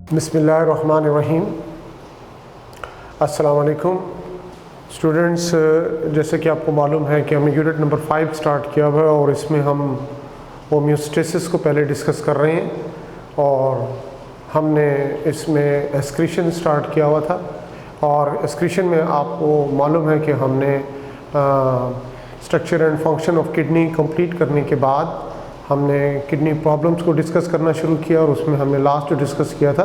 बिस्मिल्लाहिर्रहमानिर्रहीम। अस्सलाम वालेकुम स्टूडेंट्स। जैसे कि आपको मालूम है कि हमने यूनिट नंबर 5 स्टार्ट किया हुआ है और इसमें हम होम्योस्टेसिस को पहले डिस्कस कर रहे हैं और हमने इसमें एक्सक्रीशन स्टार्ट किया हुआ था। और एक्सक्रीशन में आपको मालूम है कि हमने structure and function of kidney complete करने के बाद हमने किडनी प्रॉब्लम्स को डिस्कस करना शुरू किया और उसमें हमने लास्ट जो डिस्कस किया था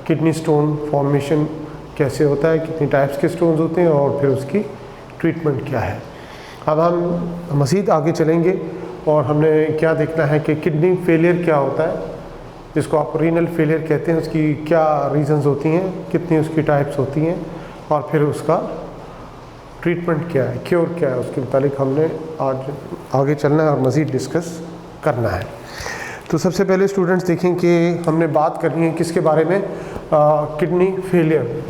किडनी स्टोन फॉर्मेशन कैसे होता है, कितनी टाइप्स के स्टोन्स होते हैं और फिर उसकी ट्रीटमेंट क्या है। अब हम मज़ीद आगे चलेंगे और हमने क्या देखना है कि किडनी फेलियर क्या होता है, जिसको आप रीनल फेलियर कहते हैं, उसकी क्या रीज़न्स होती हैं, कितनी उसकी टाइप्स होती हैं और फिर उसका ट्रीटमेंट क्या है, क्योर क्या है, उसके मुतालिक हमने आज आगे चलना है और मज़ीद डिस्कस करना है। तो सबसे पहले स्टूडेंट्स देखें कि हमने बात करनी है किसके बारे में, किडनी फेलियर।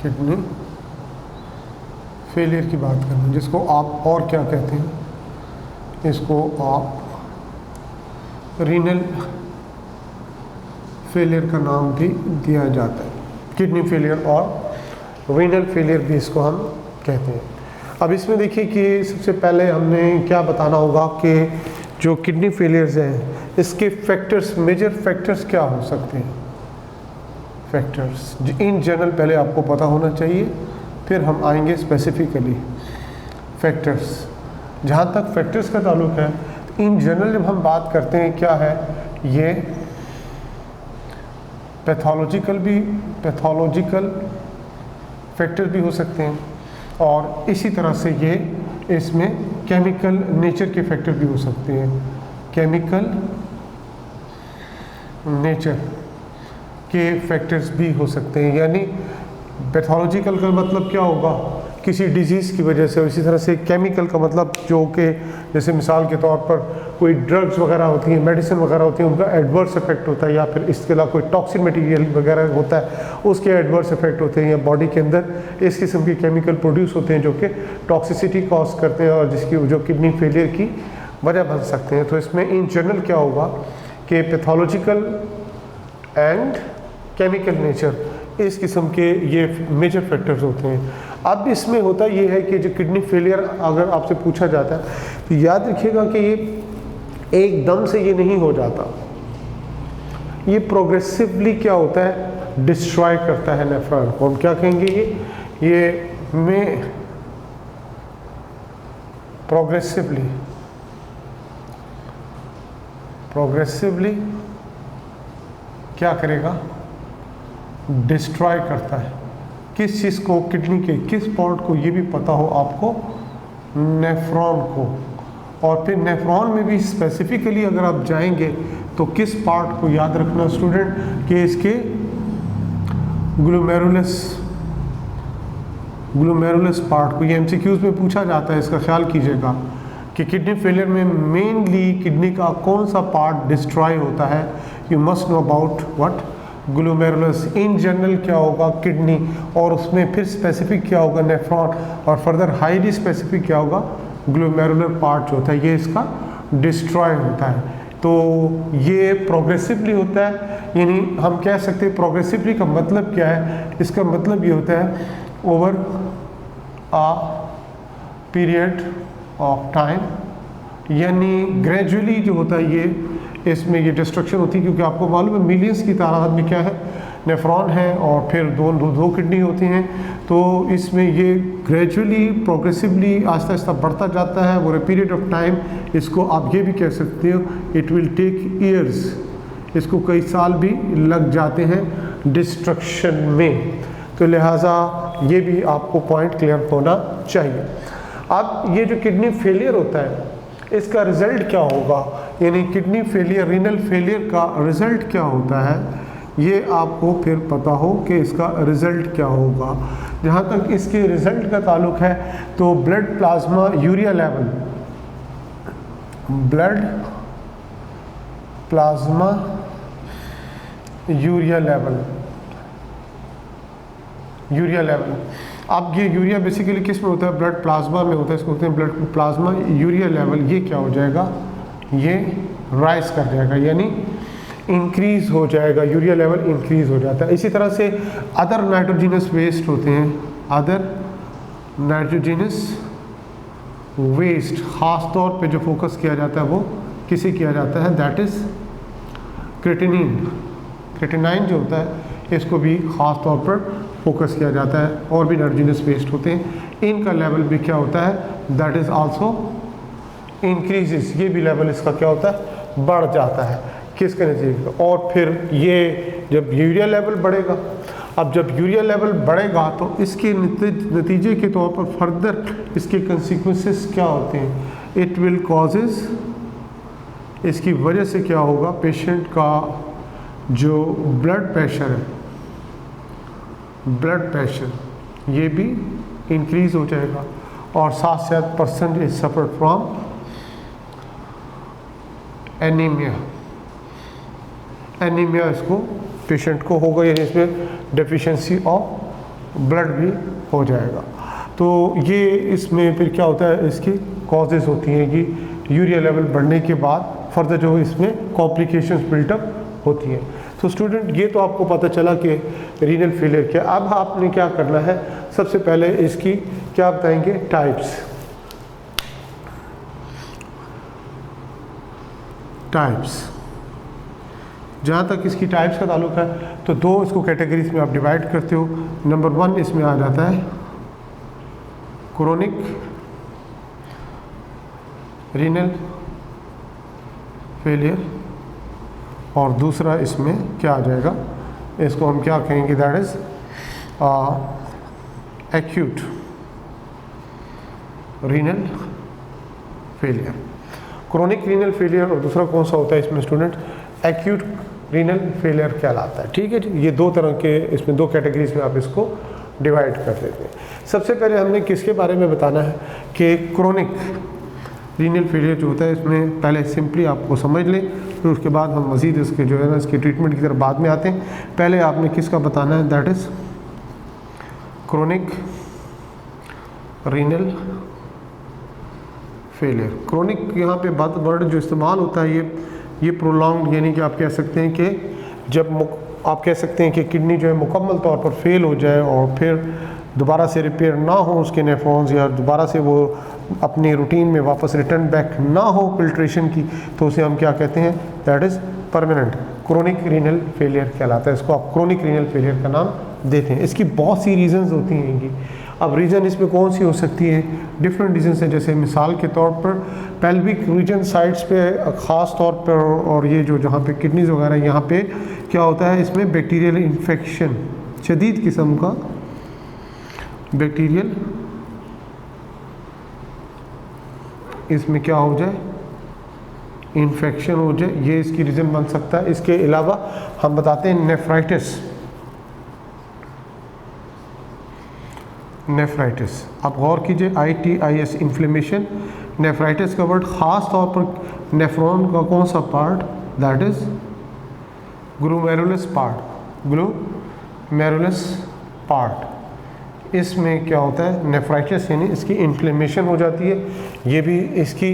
किडनी फेलियर की बात करनी है, जिसको आप और क्या कहते हैं, इसको आप रीनल फेलियर का नाम भी दिया जाता है। किडनी फेलियर और रीनल फेलियर भी इसको हम कहते हैं। अब इसमें देखिए कि सबसे पहले हमने क्या बताना होगा कि जो किडनी फेलियर्स हैं इसके फैक्टर्स, मेजर फैक्टर्स क्या हो सकते हैं। फैक्टर्स इन जनरल पहले आपको पता होना चाहिए, फिर हम आएंगे स्पेसिफिकली फैक्टर्स। जहाँ तक फैक्टर्स का ताल्लुक है, इन जनरल जब हम बात करते हैं क्या है, ये पैथोलॉजिकल फैक्टर भी हो सकते हैं और इसी तरह से ये इसमें केमिकल नेचर के फैक्टर भी हो सकते हैं। केमिकल नेचर के फैक्टर्स भी हो सकते हैं, यानी पैथोलॉजिकल का मतलब क्या होगा, किसी डिजीज़ की वजह से। इसी तरह से केमिकल का मतलब जो कि जैसे मिसाल के तौर पर कोई ड्रग्स वगैरह होती हैं, मेडिसिन वगैरह होती हैं, उनका एडवर्स इफेक्ट होता है, या फिर इसके अलावा कोई टॉक्सिक मटेरियल वगैरह होता है उसके एडवर्स इफेक्ट होते हैं, या बॉडी के अंदर इस किस्म के केमिकल प्रोड्यूस होते हैं जो कि टॉक्सिसिटी कॉज करते हैं और जिसकी जो किडनी फेलियर की वजह बन सकते हैं। तो इसमें इन जनरल क्या होगा कि पैथोलॉजिकल एंड केमिकल नेचर, इस किस्म के ये मेजर फैक्टर्स होते हैं। अब इसमें होता ये है कि जो किडनी फेलियर अगर आपसे पूछा जाता है तो याद रखिएगा कि ये एकदम से ये नहीं हो जाता, ये प्रोग्रेसिवली क्या होता है, डिस्ट्रॉय करता है नेफ्रॉन को। हम क्या कहेंगे, ये में प्रोग्रेसिवली क्या करेगा, डिस्ट्रॉय करता है। किस चीज़ को, किडनी के किस पार्ट को, ये भी पता हो आपको, नेफ्रॉन को। और फिर नेफ्रॉन में भी स्पेसिफिकली अगर आप जाएंगे तो किस पार्ट को याद रखना स्टूडेंट, कि इसके ग्लोमेरुलस पार्ट को। ये एमसीक्यूज में पूछा जाता है, इसका ख्याल कीजिएगा कि किडनी फेलियर में मेनली किडनी का कौन सा पार्ट डिस्ट्रॉय होता है। You must know about what, glomerulus. In general क्या होगा, किडनी, और उसमें फिर स्पेसिफिक क्या होगा, नेफ्रॉन, और फर्दर हाईली स्पेसिफिक क्या होगा, ग्लोमेरुलर पार्ट जो होता है, ये इसका डिस्ट्रॉय होता है। तो ये प्रोग्रेसिवली होता है, यानी हम कह सकते हैं प्रोग्रेसिवली का मतलब क्या है, इसका मतलब ये होता है over a period of time, यानी ग्रेजुअली जो होता है ये इसमें ये डिस्ट्रक्शन होती है, क्योंकि आपको मालूम है मिलियंस की तादाद में क्या है, नेफ्रॉन है और फिर दो किडनी होती हैं। तो इसमें ये ग्रेजुअली प्रोग्रेसिवली आहिस्ता आहिस्ता बढ़ता जाता है over a period of time. इसको आप ये भी कह सकते हो इट विल टेक ईयर्स, इसको कई साल भी लग जाते हैं डिस्ट्रक्शन में। तो लिहाजा ये भी आपको पॉइंट क्लियर होना चाहिए। अब ये जो किडनी फेलियर होता है इसका रिज़ल्ट क्या होगा, यानी किडनी फेलियर, रीनल फेलियर का रिज़ल्ट क्या होता है, ये आपको फिर पता हो कि इसका रिज़ल्ट क्या होगा। जहाँ तक इसके रिज़ल्ट का ताल्लुक है तो blood plasma urea level, blood plasma urea level अब ये यूरिया बेसिकली किस में होता है, ब्लड प्लाज्मा में होता है, इसको कहते हैं ब्लड प्लाज्मा यूरिया लेवल। ये क्या हो जाएगा, ये राइज कर जाएगा, यानी इंक्रीज हो जाएगा, यूरिया लेवल इंक्रीज हो जाता है। इसी तरह से अदर नाइट्रोजिनस वेस्ट होते हैं, अदर नाइट्रोजिनस वेस्ट खास तौर पे जो फोकस किया जाता है वो किसे किया जाता है, दैट इज़ क्रेटिनिन। क्रेटिनाइन जो होता है इसको भी ख़ास तौर पर फोकस किया जाता है। और भी नाइट्रोजिनस वेस्ट होते हैं, इनका लेवल भी क्या होता है, दैट इज़ आल्सो इंक्रीजेस। ये भी लेवल इसका क्या होता है, बढ़ जाता है, किसके नतीजे। और फिर ये जब यूरिया लेवल बढ़ेगा, अब जब यूरिया लेवल बढ़ेगा तो इसके नतीजे के तौर पर फर्दर इसके कंसिक्वेंसेस क्या होते हैं, इट विल कॉजेज, इसकी वजह से क्या होगा, पेशेंट का जो ब्लड प्रेशर है, ब्लड प्रेशर ये भी इंक्रीज हो जाएगा। और साथ साथ person is suffer from anaemia. Anaemia इसको पेशेंट को होगा, यानी इसमें डेफिशिएंसी ऑफ ब्लड भी हो जाएगा। तो ये इसमें फिर क्या होता है, इसकी कॉजेज़ होती हैं कि यूरिया लेवल बढ़ने के बाद फर्दर जो इसमें कॉम्प्लिकेशंस बिल्टअप होती हैं। तो स्टूडेंट ये तो आपको पता चला कि रीनल फेलियर क्या। अब आपने क्या करना है, सबसे पहले इसकी क्या बताएंगे, टाइप्स। टाइप्स, जहाँ तक इसकी टाइप्स का ताल्लुक है तो दो इसको कैटेगरीज में आप डिवाइड करते हो। नंबर 1 इसमें आ जाता है क्रोनिक रीनल फेलियर, और दूसरा इसमें क्या आ जाएगा, इसको हम क्या कहेंगे, that is acute renal failure. Chronic renal failure और दूसरा कौन सा होता है इसमें स्टूडेंट, एक्यूट रीनल फेलियर कहलाता है। ठीक है जी, ये दो तरह के इसमें दो कैटेगरीज में आप इसको डिवाइड कर देते हैं। सबसे पहले हमने किसके बारे में बताना है कि क्रोनिक रीनल फेलियर जो होता है, इसमें पहले सिंपली आपको समझ लें, फिर उसके बाद हम मज़ीद इसके जो है ना इसकी ट्रीटमेंट की तरफ बाद में आते हैं। पहले आपने किसका बताना है, that is chronic renal failure. Chronic यहाँ पे वर्ड जो इस्तेमाल होता है ये प्रोलॉन्ग, यानी कि आप कह सकते हैं कि जब आप कह सकते हैं कि किडनी जो है मुकम्मल तौर पर फेल हो जाए और फिर दोबारा से रिपेयर ना हो उसके नेफ्रॉन्स, या दोबारा से वो अपनी रूटीन में वापस रिटर्न बैक ना हो फिल्ट्रेशन की, तो उसे हम क्या कहते हैं, that is permanent chronic renal failure कहलाता है। इसको आप क्रोनिक रीनल फेलियर का नाम देते हैं। इसकी बहुत सी रीजंस होती हैं। अब रीज़न इसमें कौन सी हो सकती है, डिफरेंट रीजन्स हैं। जैसे मिसाल के तौर पर पेल्विक रीजन साइड्स पे ख़ास तौर पर, और ये जो जहाँ पे किडनीज वगैरह, यहाँ पे क्या होता है, इसमें बैक्टीरियल इन्फेक्शन, शदीद किस्म का बैक्टीरियल इसमें क्या हो जाए, इन्फेक्शन हो जाए, ये इसकी रीज़न बन सकता है। इसके अलावा हम बताते हैं नेफ्राइटिस। नेफ्राइटिस, आप गौर कीजिए, ITIS इन्फ्लेमेशन। नेफ्राइटिस का वर्ड ख़ास तौर पर नेफ्रॉन का कौन सा part, that is glomerulus part, glomerulus part, इसमें क्या होता है, नेफ्राइटिस, यानी इसकी इन्फ्लेमेशन हो जाती है। ये भी इसकी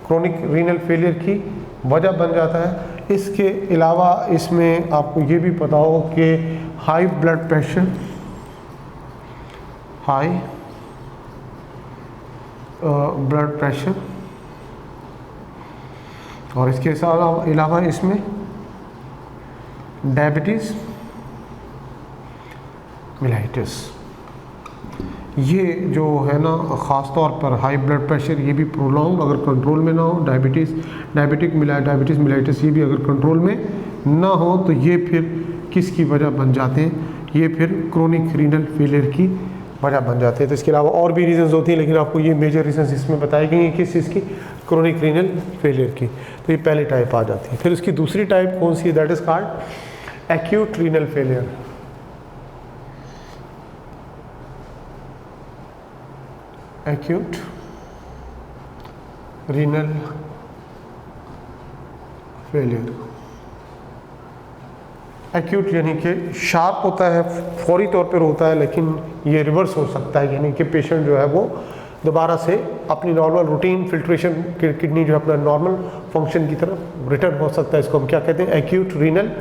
क्रोनिक रीनल फेलियर की वजह बन जाता है। इसके अलावा इसमें आपको ये भी पता हो कि high blood pressure, high blood pressure, और इसके अलावा इसमें डायबिटीज़ मिलाइटिस, ये जो है ना ख़ास तौर पर हाई ब्लड प्रेशर, ये भी प्रोलॉन्ग अगर कंट्रोल में ना हो, डायबिटीज़ मिलाइटिस ये भी अगर कंट्रोल में ना हो, तो ये फिर किसकी वजह बन जाते हैं, ये फिर क्रोनिक रीनल फेलियर की वजह बन जाते हैं। तो इसके अलावा और भी रीजंस होती हैं, लेकिन आपको ये मेजर रीजंस इसमें बताई गई हैं किस चीज़ की, क्रोनिक रीनल फेलियर की। तो ये पहली टाइप आ जाती है। फिर इसकी दूसरी टाइप कौन सी है, that is called acute renal failure. Acute renal failure, acute यानी कि शार्प होता है, फौरी तौर पर होता है, लेकिन ये रिवर्स हो सकता है, यानी कि पेशेंट जो है वो दोबारा से अपनी नॉर्मल रूटीन फिल्ट्रेशन किडनी जो अपना नॉर्मल फंक्शन की तरफ रिटर्न हो सकता है। इसको हम क्या कहते हैं, एक्यूट रीनल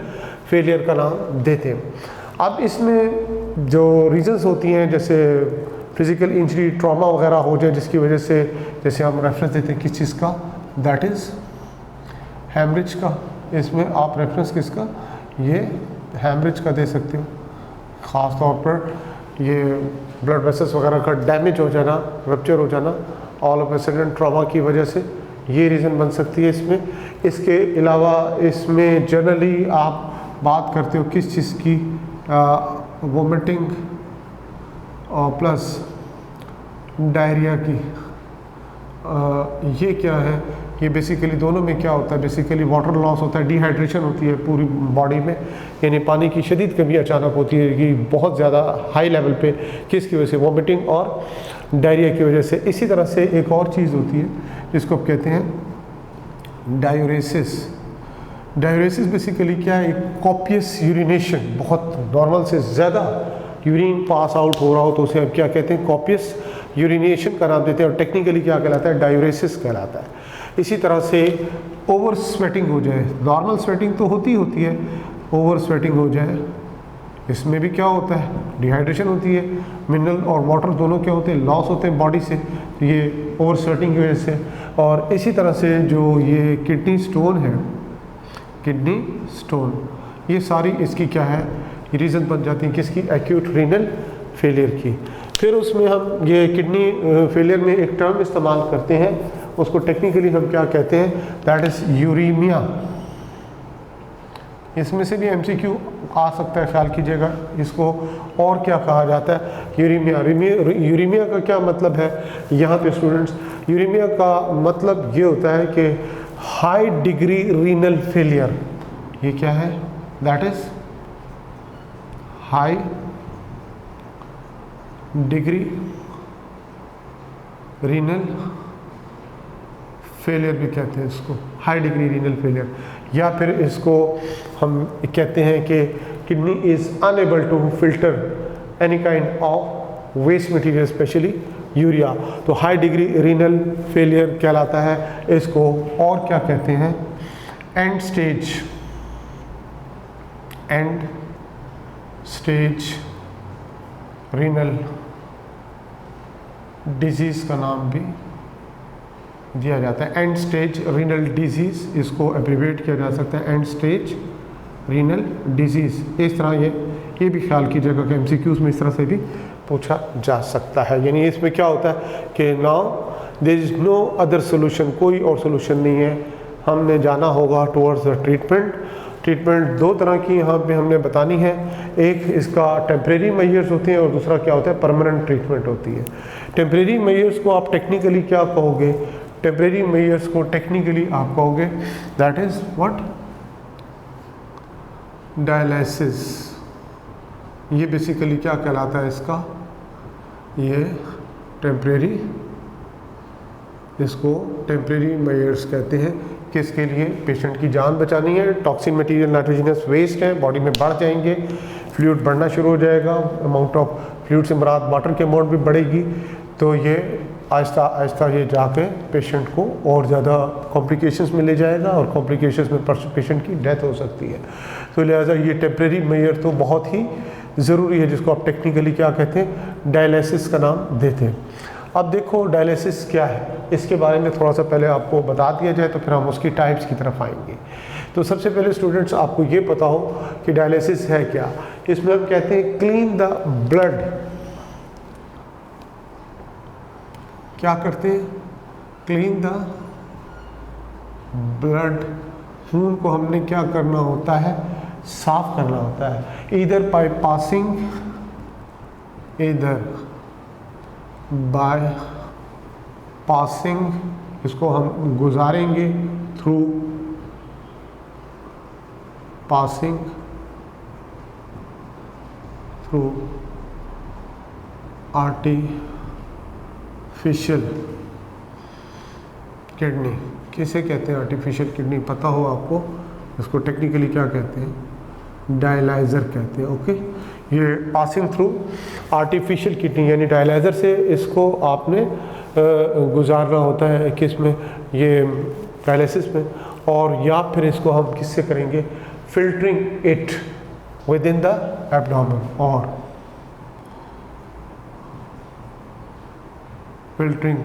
फेलियर का नाम देते हैं। अब इसमें जो रीजंस होती हैं, जैसे फिजिकल इंजरी, ट्रॉमा वगैरह हो जाए, जिसकी वजह से जैसे हम रेफरेंस देते हैं किस चीज़ का, दैट इज़ हैमरेज का। इसमें आप रेफरेंस किसका, ये हैमरेज का दे सकते हो। ख़ास तौर पर ये ब्लड वेसल्स वगैरह का डैमेज हो जाना, रप्चर हो जाना all of a sudden trauma की वजह से, ये रीज़न बन सकती है इसमें। इसके अलावा इसमें जनरली आप बात करते हो किस चीज़ की, वोमिटिंग और प्लस डायरिया की। ये क्या है, ये बेसिकली दोनों में क्या होता है, बेसिकली वाटर लॉस होता है, डिहाइड्रेशन होती है पूरी बॉडी में, यानी पानी की शदीद कमी अचानक होती है कि बहुत ज़्यादा हाई लेवल पे, किसकी वजह से, वोमिटिंग और डायरिया की वजह से। इसी तरह से एक और चीज़ होती है जिसको आप कहते हैं डायूरेसिस। डायूरेसिस बेसिकली क्या है, एक कॉपियस यूरिनेशन, बहुत नॉर्मल से ज़्यादा यूरिन पास आउट हो रहा हो तो उसे हम क्या कहते हैं, कॉपियस यूरिनेशन का नाम देते हैं, और टेक्निकली क्या कहलाता है, डायूरेसिस कहलाता है। इसी तरह से ओवर स्वेटिंग हो जाए, नॉर्मल स्वेटिंग तो होती है, ओवर स्वेटिंग हो जाए, इसमें भी क्या होता है, डिहाइड्रेशन होती है, मिनरल और वाटर दोनों क्या होते हैं, लॉस होते हैं बॉडी से, ये ओवर स्वेटिंग की वजह से। और इसी तरह से जो ये किडनी स्टोन है, किडनी स्टोन, ये सारी इसकी क्या है, रीज़न बन जाती है किसकी, एक्यूट रीनल फेलियर की। फिर उसमें हम ये किडनी फेलियर में एक टर्म इस्तेमाल करते हैं, उसको टेक्निकली हम क्या कहते हैं, दैट इज़ यूरीमिया। इसमें से भी एमसीक्यू आ सकता है, ख्याल कीजिएगा इसको। और क्या कहा जाता है, यूरीमिया। यूरीमिया का क्या मतलब है यहाँ पे स्टूडेंट्स, यूरीमिया का मतलब ये होता है कि हाई डिग्री रीनल फेलियर। ये क्या है, that is high degree renal failure भी कहते हैं इसको, हाई डिग्री रीनल फेलियर। या फिर इसको हम कहते हैं कि kidney is unable to filter any kind of waste material, specially urea, तो हाई डिग्री रीनल फेलियर कहलाता है इसको। और क्या कहते हैं, एंड स्टेज रीनल डिजीज़ का नाम भी दिया जाता है, एंड स्टेज रीनल डिजीज़, इसको एब्रीवेट किया जा सकता है, एंड स्टेज रीनल डिजीज़। इस तरह ये भी ख्याल कीजिएगा कि एमसीक्यूज़ में इस तरह से भी पूछा जा सकता है। यानी इसमें क्या होता है कि now there is no other solution, कोई और सोल्यूशन नहीं है, हमने जाना होगा टुवर्ड्स द ट्रीटमेंट। ट्रीटमेंट दो तरह की यहाँ पे हमने बतानी है, एक इसका टेम्परेरी मेजर्स होते हैं और दूसरा क्या होता है, परमानेंट ट्रीटमेंट होती है। टेम्परेरी मेजर्स को आप टेक्निकली क्या कहोगे, टेम्परेरी मेजर्स को टेक्निकली आप कहोगे दैट इज़ व्हाट, डायलिसिस। ये बेसिकली क्या कहलाता है इसका, ये टेम्परेरी, इसको टेम्परेरी मेजर्स कहते हैं। किसके लिए, पेशेंट की जान बचानी है, टॉक्सिन मटेरियल, नाइट्रोजनस वेस्ट है, बॉडी में बढ़ जाएंगे, फ्लूइड बढ़ना शुरू हो जाएगा, अमाउंट ऑफ फ्लूइड से मुराद वाटर की अमाउंट भी बढ़ेगी, तो ये आहिस्ता आहिस्ता ये जाके पेशेंट को और ज़्यादा कॉम्प्लिकेशंस में ले जाएगा और कॉम्प्लिकेशंस में पेशेंट की डेथ हो सकती है। तो लिहाजा ये टेम्परेरी मेजर तो बहुत ही ज़रूरी है, जिसको आप टेक्निकली क्या कहते हैं, डायलिसिस का नाम देते हैं। अब देखो डायलिसिस क्या है, इसके बारे में थोड़ा सा पहले आपको बता दिया जाए तो फिर हम उसकी टाइप्स की तरफ आएंगे। तो सबसे पहले स्टूडेंट्स आपको ये पता हो कि डायलिसिस है क्या। इसमें हम कहते हैं क्लीन द ब्लड, क्या करते हैं, क्लीन द ब्लड, खून को हमने क्या करना होता है, साफ करना होता है, इधर बाय पासिंग, इधर बाय पासिंग, इसको हम गुजारेंगे through passing through artificial kidney. किसे कहते हैं आर्टिफिशियल किडनी, पता हो आपको, इसको टेक्निकली क्या कहते हैं, डायलाइज़र कहते हैं। ओके, ये पासिंग थ्रू आर्टिफिशियल किडनी यानी डायलाइज़र से इसको आपने गुजारना होता है किस में, ये डायलिसिस में, और या फिर इसको हम किससे करेंगे, filtering it within the abdomen, और filtering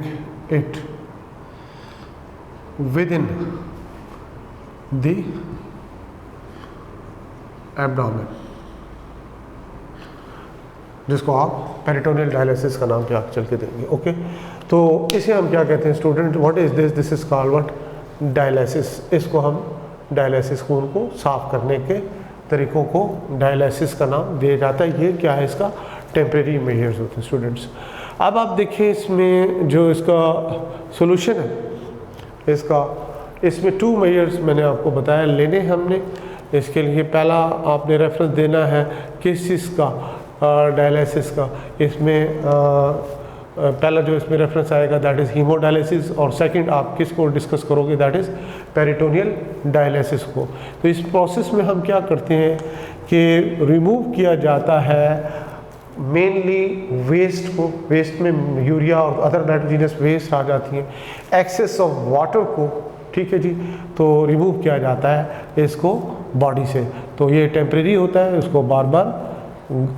it within the abdomen, जिसको आप पेरिटोनियल डायलिसिस का नाम क्या चल के देंगे। ओके, तो इसे हम क्या कहते हैं student, what is this, this is called what, dialysis. इसको हम डायलिसिस, खून को साफ करने के तरीक़ों को डायलिसिस का नाम दिया जाता है। ये क्या है, इसका टेम्परेरी मेजर्स होते हैं स्टूडेंट्स। अब आप देखिए इसमें जो इसका सोल्यूशन है इसमें 2 मेजर्स मैंने आपको बताया लेने हमने। इसके लिए पहला आपने रेफरेंस देना है किस चीज़ का, डायलिसिस का। इसमें पहला जो इसमें रेफरेंस आएगा दैट इज़ हीमोडायलिसिस, और सेकंड आप किसको डिस्कस करोगे, दैट इज़ पेरिटोनियल डायलिसिस को। तो इस प्रोसेस में हम क्या करते हैं कि रिमूव किया जाता है मेनली वेस्ट को, वेस्ट में यूरिया और अदर नाइट्रोजनस वेस्ट आ जाती हैं, एक्सेस ऑफ वाटर को, ठीक है जी, तो रिमूव किया जाता है इसको बॉडी से। तो ये टेम्परेरी होता है, उसको बार बार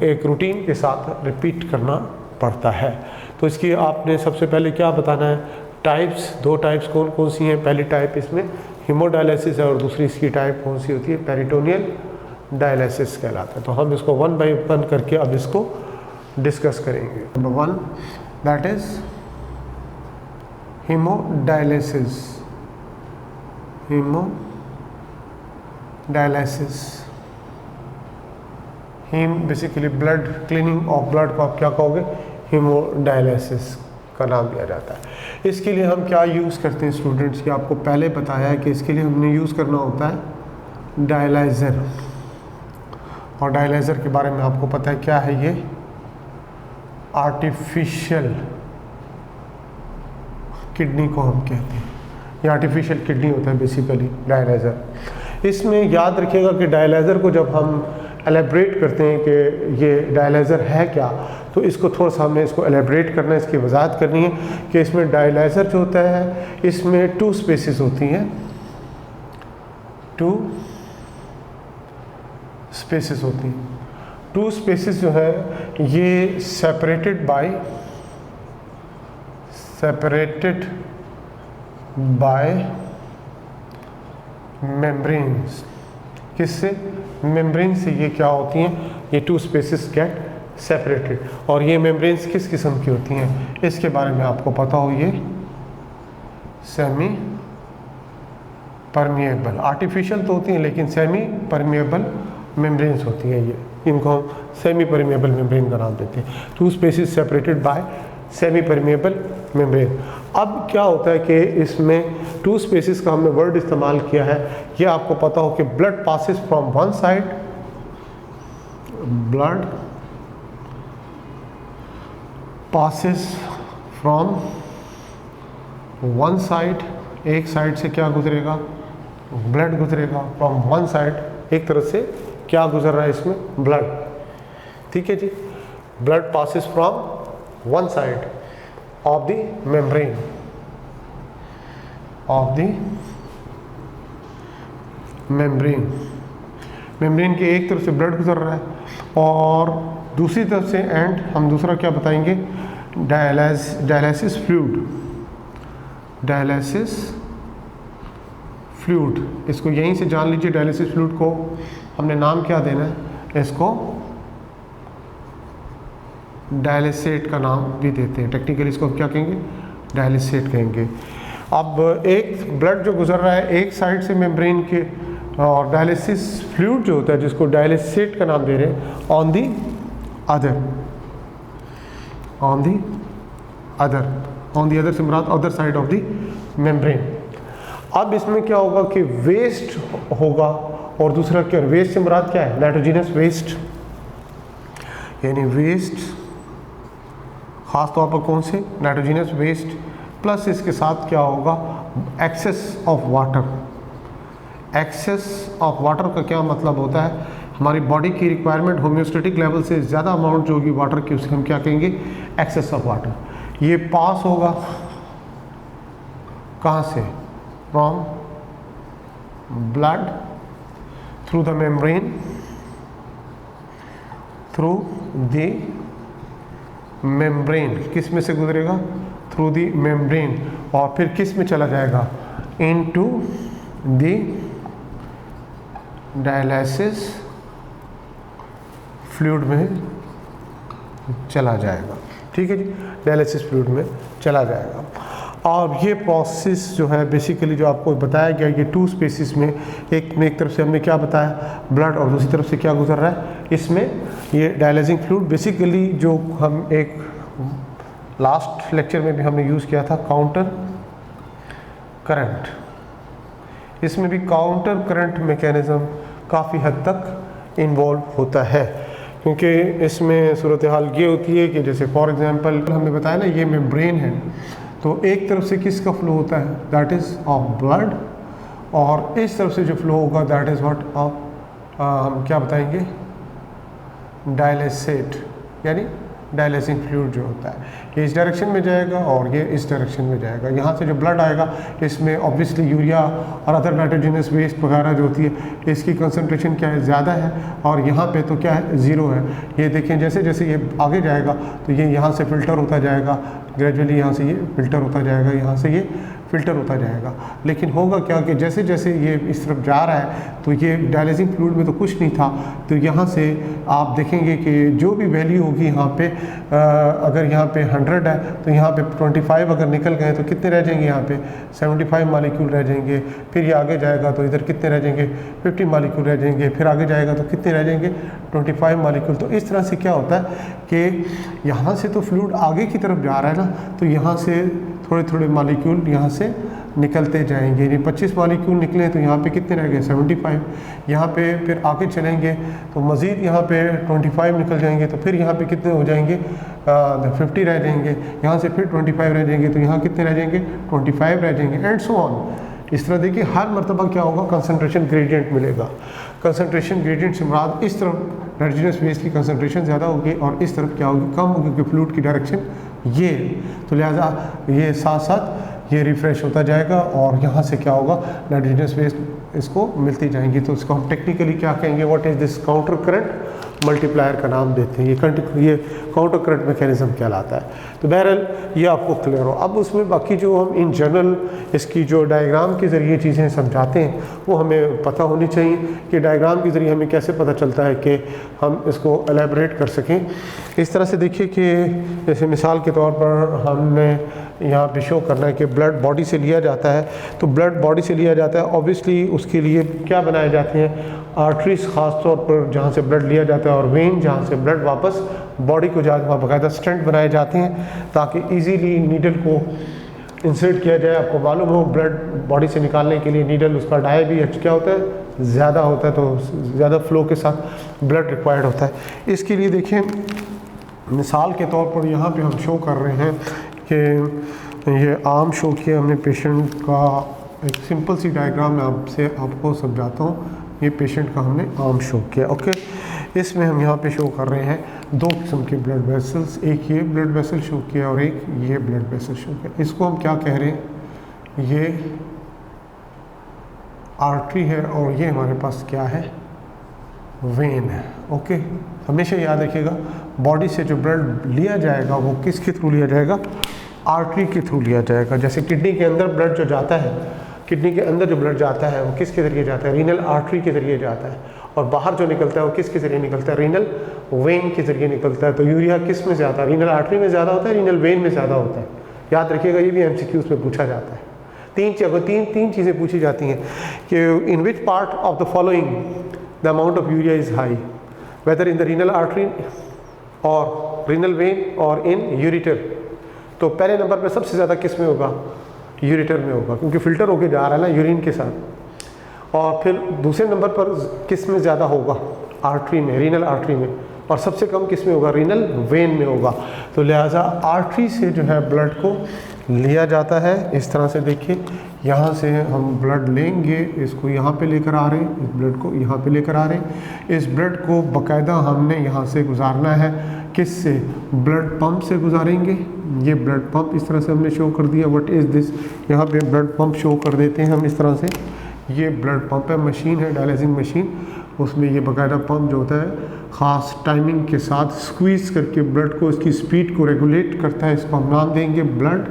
एक रूटीन के साथ रिपीट करना पड़ता है। तो इसकी आपने सबसे पहले क्या बताना है, टाइप्स, 2 टाइप्स कौन कौन सी हैं। पहली टाइप इसमें हीमोडायलिसिस है और दूसरी इसकी टाइप कौन सी होती है, पेरिटोनियल डायलिसिस कहलाता है। तो हम इसको 1 बाय 1 करके अब इसको डिस्कस करेंगे। Number 1 that is haemodialysis. Haemodialysis, haem basically blood, cleaning of blood को आप क्या कहोगे, हीमोडायलिसिस का नाम दिया जाता है। इसके लिए हम क्या यूज़ करते हैं स्टूडेंट्स, की आपको पहले बताया है कि इसके लिए हमने यूज़ करना होता है डायलाइज़र, और डायलाइज़र के बारे में आपको पता है क्या है, ये आर्टिफिशियल किडनी को हम कहते हैं, ये आर्टिफिशियल किडनी होता है बेसिकली डायलाइज़र। इसमें याद रखिएगा कि डायलाइज़र को जब हम एलेब्रेट करते हैं कि ये डायलाइज़र है क्या, तो इसको थोड़ा सा हमें इसको एलेब्रेट करना है, इसकी वजाहत करनी है कि इसमें डायलाइज़र जो होता है इसमें 2 स्पेसिस होती हैं, 2 स्पेसिस होती हैं। 2 स्पेसिस जो है ये सेपरेटेड बाय मेम्ब्रेन्स। किससे, मेम्ब्रेन से ये क्या होती हैं, ये 2 स्पेसिस गेट सेपरेटेड। और ये मेम्ब्रेन्स किस किस्म की होती हैं, इसके बारे में आपको पता हो, ये सेमी परमिएबल, आर्टिफिशियल तो होती हैं लेकिन सेमी परमिएबल मेम्ब्रेन्स होती हैं, ये इनको हम सेमी परमिएबल मेम्ब्रेन का नाम देते हैं। 2 species separated by semi permeable membrane. अब क्या होता है कि इसमें 2 स्पेसिस का हमने वर्ड इस्तेमाल किया है, ये आपको पता हो कि blood passes from one side, blood passes from one side, एक साइड से क्या गुजरेगा, ब्लड गुजरेगा, फ्रॉम वन साइड, एक तरफ से क्या गुजर रहा है इसमें, ब्लड, ठीक है जी। Blood passes from one side of the membrane, membrane के एक तरफ से ब्लड गुजर रहा है और दूसरी तरफ से, एंड हम दूसरा क्या बताएंगे, डायलिसिस फ्लूइड, इसको यहीं से जान लीजिए। डायलिसिस फ्लूइड को हमने नाम क्या देना है, इसको डायलिसेट का नाम भी देते हैं, टेक्निकली इसको क्या कहेंगे, डायलिसेट कहेंगे। अब एक ब्लड जो गुजर रहा है एक साइड से मेम्ब्रेन के, और डायलिसिस फ्लूइड जो होता है जिसको डायलिसेट का नाम दे रहे हैं, ऑन दी अदर से मुराद other side of the membrane. अब इसमें क्या होगा कि वेस्ट होगा, और दूसरा क्या, वेस्ट से मुराद क्या है, नाइट्रोजनस वेस्ट, यानी वेस्ट ख़ास तौर पर कौन से, नाइट्रोजनस वेस्ट, प्लस इसके साथ क्या होगा, excess of water. Excess of water का क्या मतलब होता है, हमारी बॉडी की रिक्वायरमेंट होम्योस्टेटिक लेवल से ज़्यादा अमाउंट जो होगी वाटर की, उसको हम क्या कहेंगे, एक्सेस ऑफ वाटर। ये पास होगा कहाँ से, from blood through the membrane, through the membrane, किस में से गुजरेगा, थ्रू द मेम्ब्रेन, और फिर किस में चला जाएगा, इनटू द डायलिसिस फ्लूइड में चला जाएगा। ठीक है जी, डायलिसिस फ्लूइड में चला जाएगा। और ये प्रोसेस जो है बेसिकली जो आपको बताया गया, ये 2 स्पेसिस में, एक तरफ से हमने क्या बताया, ब्लड, और दूसरी तरफ से क्या गुजर रहा है, इसमें ये डायलिसिंग फ्लूइड बेसिकली जो हम एक लास्ट लेक्चर में भी हमने यूज़ किया था, काउंटर करंट। इसमें भी काउंटर करंट मैकेनिज़्म काफ़ी हद तक इन्वॉल्व होता है, क्योंकि इसमें सूरत हाल ये होती है कि जैसे फॉर एग्जांपल हमने बताया ना, ये मेम्ब्रेन है, तो एक तरफ से किसका फ्लो होता है, दैट इज़ ऑफ ब्लड, और इस तरफ से जो फ्लो होगा दैट इज़ व्हाट ऑफ, हम क्या बताएंगे, डायलिसेट, यानी डायलिसिंग फ्लूइड जो होता है, ये इस डायरेक्शन में जाएगा और ये इस डायरेक्शन में जाएगा। यहाँ से जो ब्लड आएगा इसमें ऑब्वियसली यूरिया और अदर नाइट्रोजनस वेस्ट वगैरह जो होती है, इसकी कंसंट्रेशन क्या है, ज़्यादा है, और यहाँ पे तो क्या है, ज़ीरो है। ये देखें जैसे जैसे ये आगे जाएगा तो ये यहाँ से फ़िल्टर होता जाएगा, ग्रेजुअली यहाँ से ये फ़िल्टर होता जाएगा, यहाँ से ये फ़िल्टर होता जाएगा। लेकिन होगा क्या कि जैसे जैसे ये इस तरफ जा रहा है तो ये डायलिसिंग फ्लूइड में तो कुछ नहीं था, तो यहाँ से आप देखेंगे कि जो भी वैल्यू होगी यहाँ पे, अगर यहाँ पे 100 है तो यहाँ पे 25 अगर निकल गए तो कितने रह जाएंगे, यहाँ पे 75 मालिक्यूल रह जाएंगे। फिर ये आगे जाएगा तो इधर कितने रह जाएंगे, 50 मालिक्यूल रह जाएंगे। फिर आगे जाएगा तो कितने रह जाएंगे, 25 मालिक्यूल। तो इस तरह से क्या होता है कि यहाँ से तो फ्लूइड आगे की तरफ जा रहा है ना, तो यहाँ से थोड़े थोड़े मालिक्यूल यहाँ से निकलते जाएंगे। यानी 25 मालिक्यूल निकले तो यहाँ पे कितने रह गए, 75। यहाँ पे फिर आगे चलेंगे तो मज़ीद यहाँ पे 25 निकल जाएंगे, तो फिर यहाँ पे कितने हो जाएंगे, 50 रह जाएंगे। यहाँ से फिर 25 रह जाएंगे, तो यहाँ कितने रह जाएंगे, 25 रह जाएंगे, एंड सो ऑन। इस तरह देखिए हर मरतबा क्या होगा, कंसंट्रेशन ग्रेडियंट मिलेगा। कंसंट्रेशन ग्रेडियंट से मुराद इस तरफ नाइट्रोजनस बेस की कंसंट्रेशन ज़्यादा होगी और इस तरफ क्या होगी, कम होगी, क्योंकि फ्लूइड की डायरेक्शन ये, तो लिहाजा ये साथ साथ ये रिफ़्रेश होता जाएगा और यहाँ से क्या होगा, नाइट्रोजनस बेस इसको मिलती जाएंगी। तो इसको हम टेक्निकली क्या कहेंगे, what is this, counter current multiplier का नाम देते हैं। ये काउंटर करंट मैकेनिज्म कहलाता है। तो बहरहाल ये आपको क्लियर हो। अब उसमें बाकी जो हम इन जनरल इसकी जो डायग्राम के ज़रिए चीज़ें समझाते हैं वो हमें पता होनी चाहिए कि डायग्राम के ज़रिए हमें कैसे पता चलता है कि हम इसको एलेबरेट कर सकें। इस तरह से देखिए कि जैसे मिसाल के तौर पर हमने यहाँ पे शो करना है कि ब्लड बॉडी से लिया जाता है, तो ब्लड बॉडी से लिया जाता है, ऑब्वियसली उसके लिए क्या बनाए जाते हैं, आर्टरीज ख़ास तौर पर जहाँ से ब्लड लिया जाता है, और वेन जहाँ से ब्लड वापस बॉडी को जाता है, वहाँ बाकायदा स्टेंट बनाए जाते हैं ताकि इजीली नीडल को इंसर्ट किया जाए। आपको मालूम हो ब्लड बॉडी से निकालने के लिए नीडल उसका डाई भी क्या होता है, ज़्यादा होता है, तो ज़्यादा फ्लो के साथ ब्लड रिक्वायर्ड होता है। इसके लिए देखिए मिसाल के तौर पर यहाँ पे हम शो कर रहे हैं कि ये आम शो किया हमने पेशेंट का, एक सिंपल सी डायग्राम में आपसे आपको समझाता हूँ। ये पेशेंट का हमने आम शो किया, ओके। इसमें हम यहाँ पे शो कर रहे हैं 2 किस्म के ब्लड वेसल्स, एक ये ब्लड वेसल शो किया और एक ये ब्लड वेसल शो किया। इसको हम क्या कह रहे हैं, ये आर्टरी है और ये हमारे पास क्या है, वेन है, ओके। हमेशा याद रखिएगा बॉडी से जो ब्लड लिया जाएगा वो किसके थ्रू लिया जाएगा, आर्टरी के थ्रू लिया जाएगा। जैसे किडनी के अंदर ब्लड जो जाता है, किडनी के अंदर जो ब्लड जाता है वो किसके ज़रिए जाता है, रीनल आर्टरी के ज़रिए जाता है, और बाहर जो निकलता है वो किसके ज़रिए निकलता है, रीनल वेन के ज़रिए निकलता है। तो यूरिया किस में ज़्यादा, रीनल आर्टरी में ज़्यादा होता है, रीनल वेन में ज़्यादा होता है। याद रखिएगा ये भी MCQs में पूछा जाता है। तीन चीज़ें पूछी जाती हैं कि in which part of the following the amount of urea is high, whether in the renal artery और रीनल वेन और इन यूरिटर। तो पहले नंबर पर सबसे ज़्यादा किस में होगा, यूरिटर में होगा, क्योंकि फ़िल्टर होके जा रहा है ना यूरिन के साथ। और फिर दूसरे नंबर पर किस में ज़्यादा होगा, आर्टरी में, रीनल आर्टरी में, और सबसे कम किस में होगा, रीनल वेन में होगा। तो लिहाजा आर्टरी से जो है ब्लड को लिया जाता है। इस तरह से देखिए यहाँ से हम ब्लड लेंगे, इसको यहाँ पे लेकर आ रहे हैं, इस ब्लड को यहाँ पे लेकर आ रहे हैं। इस ब्लड को बाकायदा हमने यहाँ से गुजारना है, किससे? ब्लड पंप से गुजारेंगे। ये ब्लड पंप इस तरह से हमने शो कर दिया। What is this? यहाँ पे ब्लड पंप शो कर देते हैं हम इस तरह से। ये ब्लड पंप है, मशीन है, डायलिसिंग मशीन। उसमें ये बाकायदा पंप जो होता है ख़ास टाइमिंग के साथ स्क्वीज़ करके ब्लड को, इसकी स्पीड को रेगुलेट करता है। इसको हम नाम देंगे ब्लड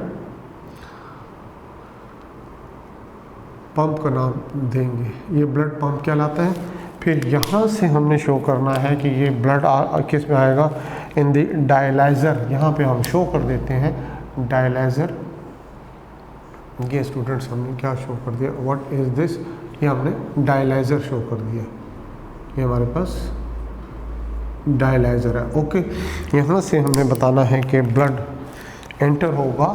पंप का नाम देंगे। ये ब्लड पंप कहलाता है। फिर यहाँ से हमने शो करना है कि ये ब्लड किस में आएगा? In the dialyser. यहाँ पे हम शो कर देते हैं डायलाइज़र। ये स्टूडेंट्स हमने क्या शो कर दिया? What is this? ये हमने डायलाइज़र शो कर दिया। ये हमारे पास डायलाइज़र है। ओके, यहाँ से हमने बताना है कि ब्लड एंटर होगा,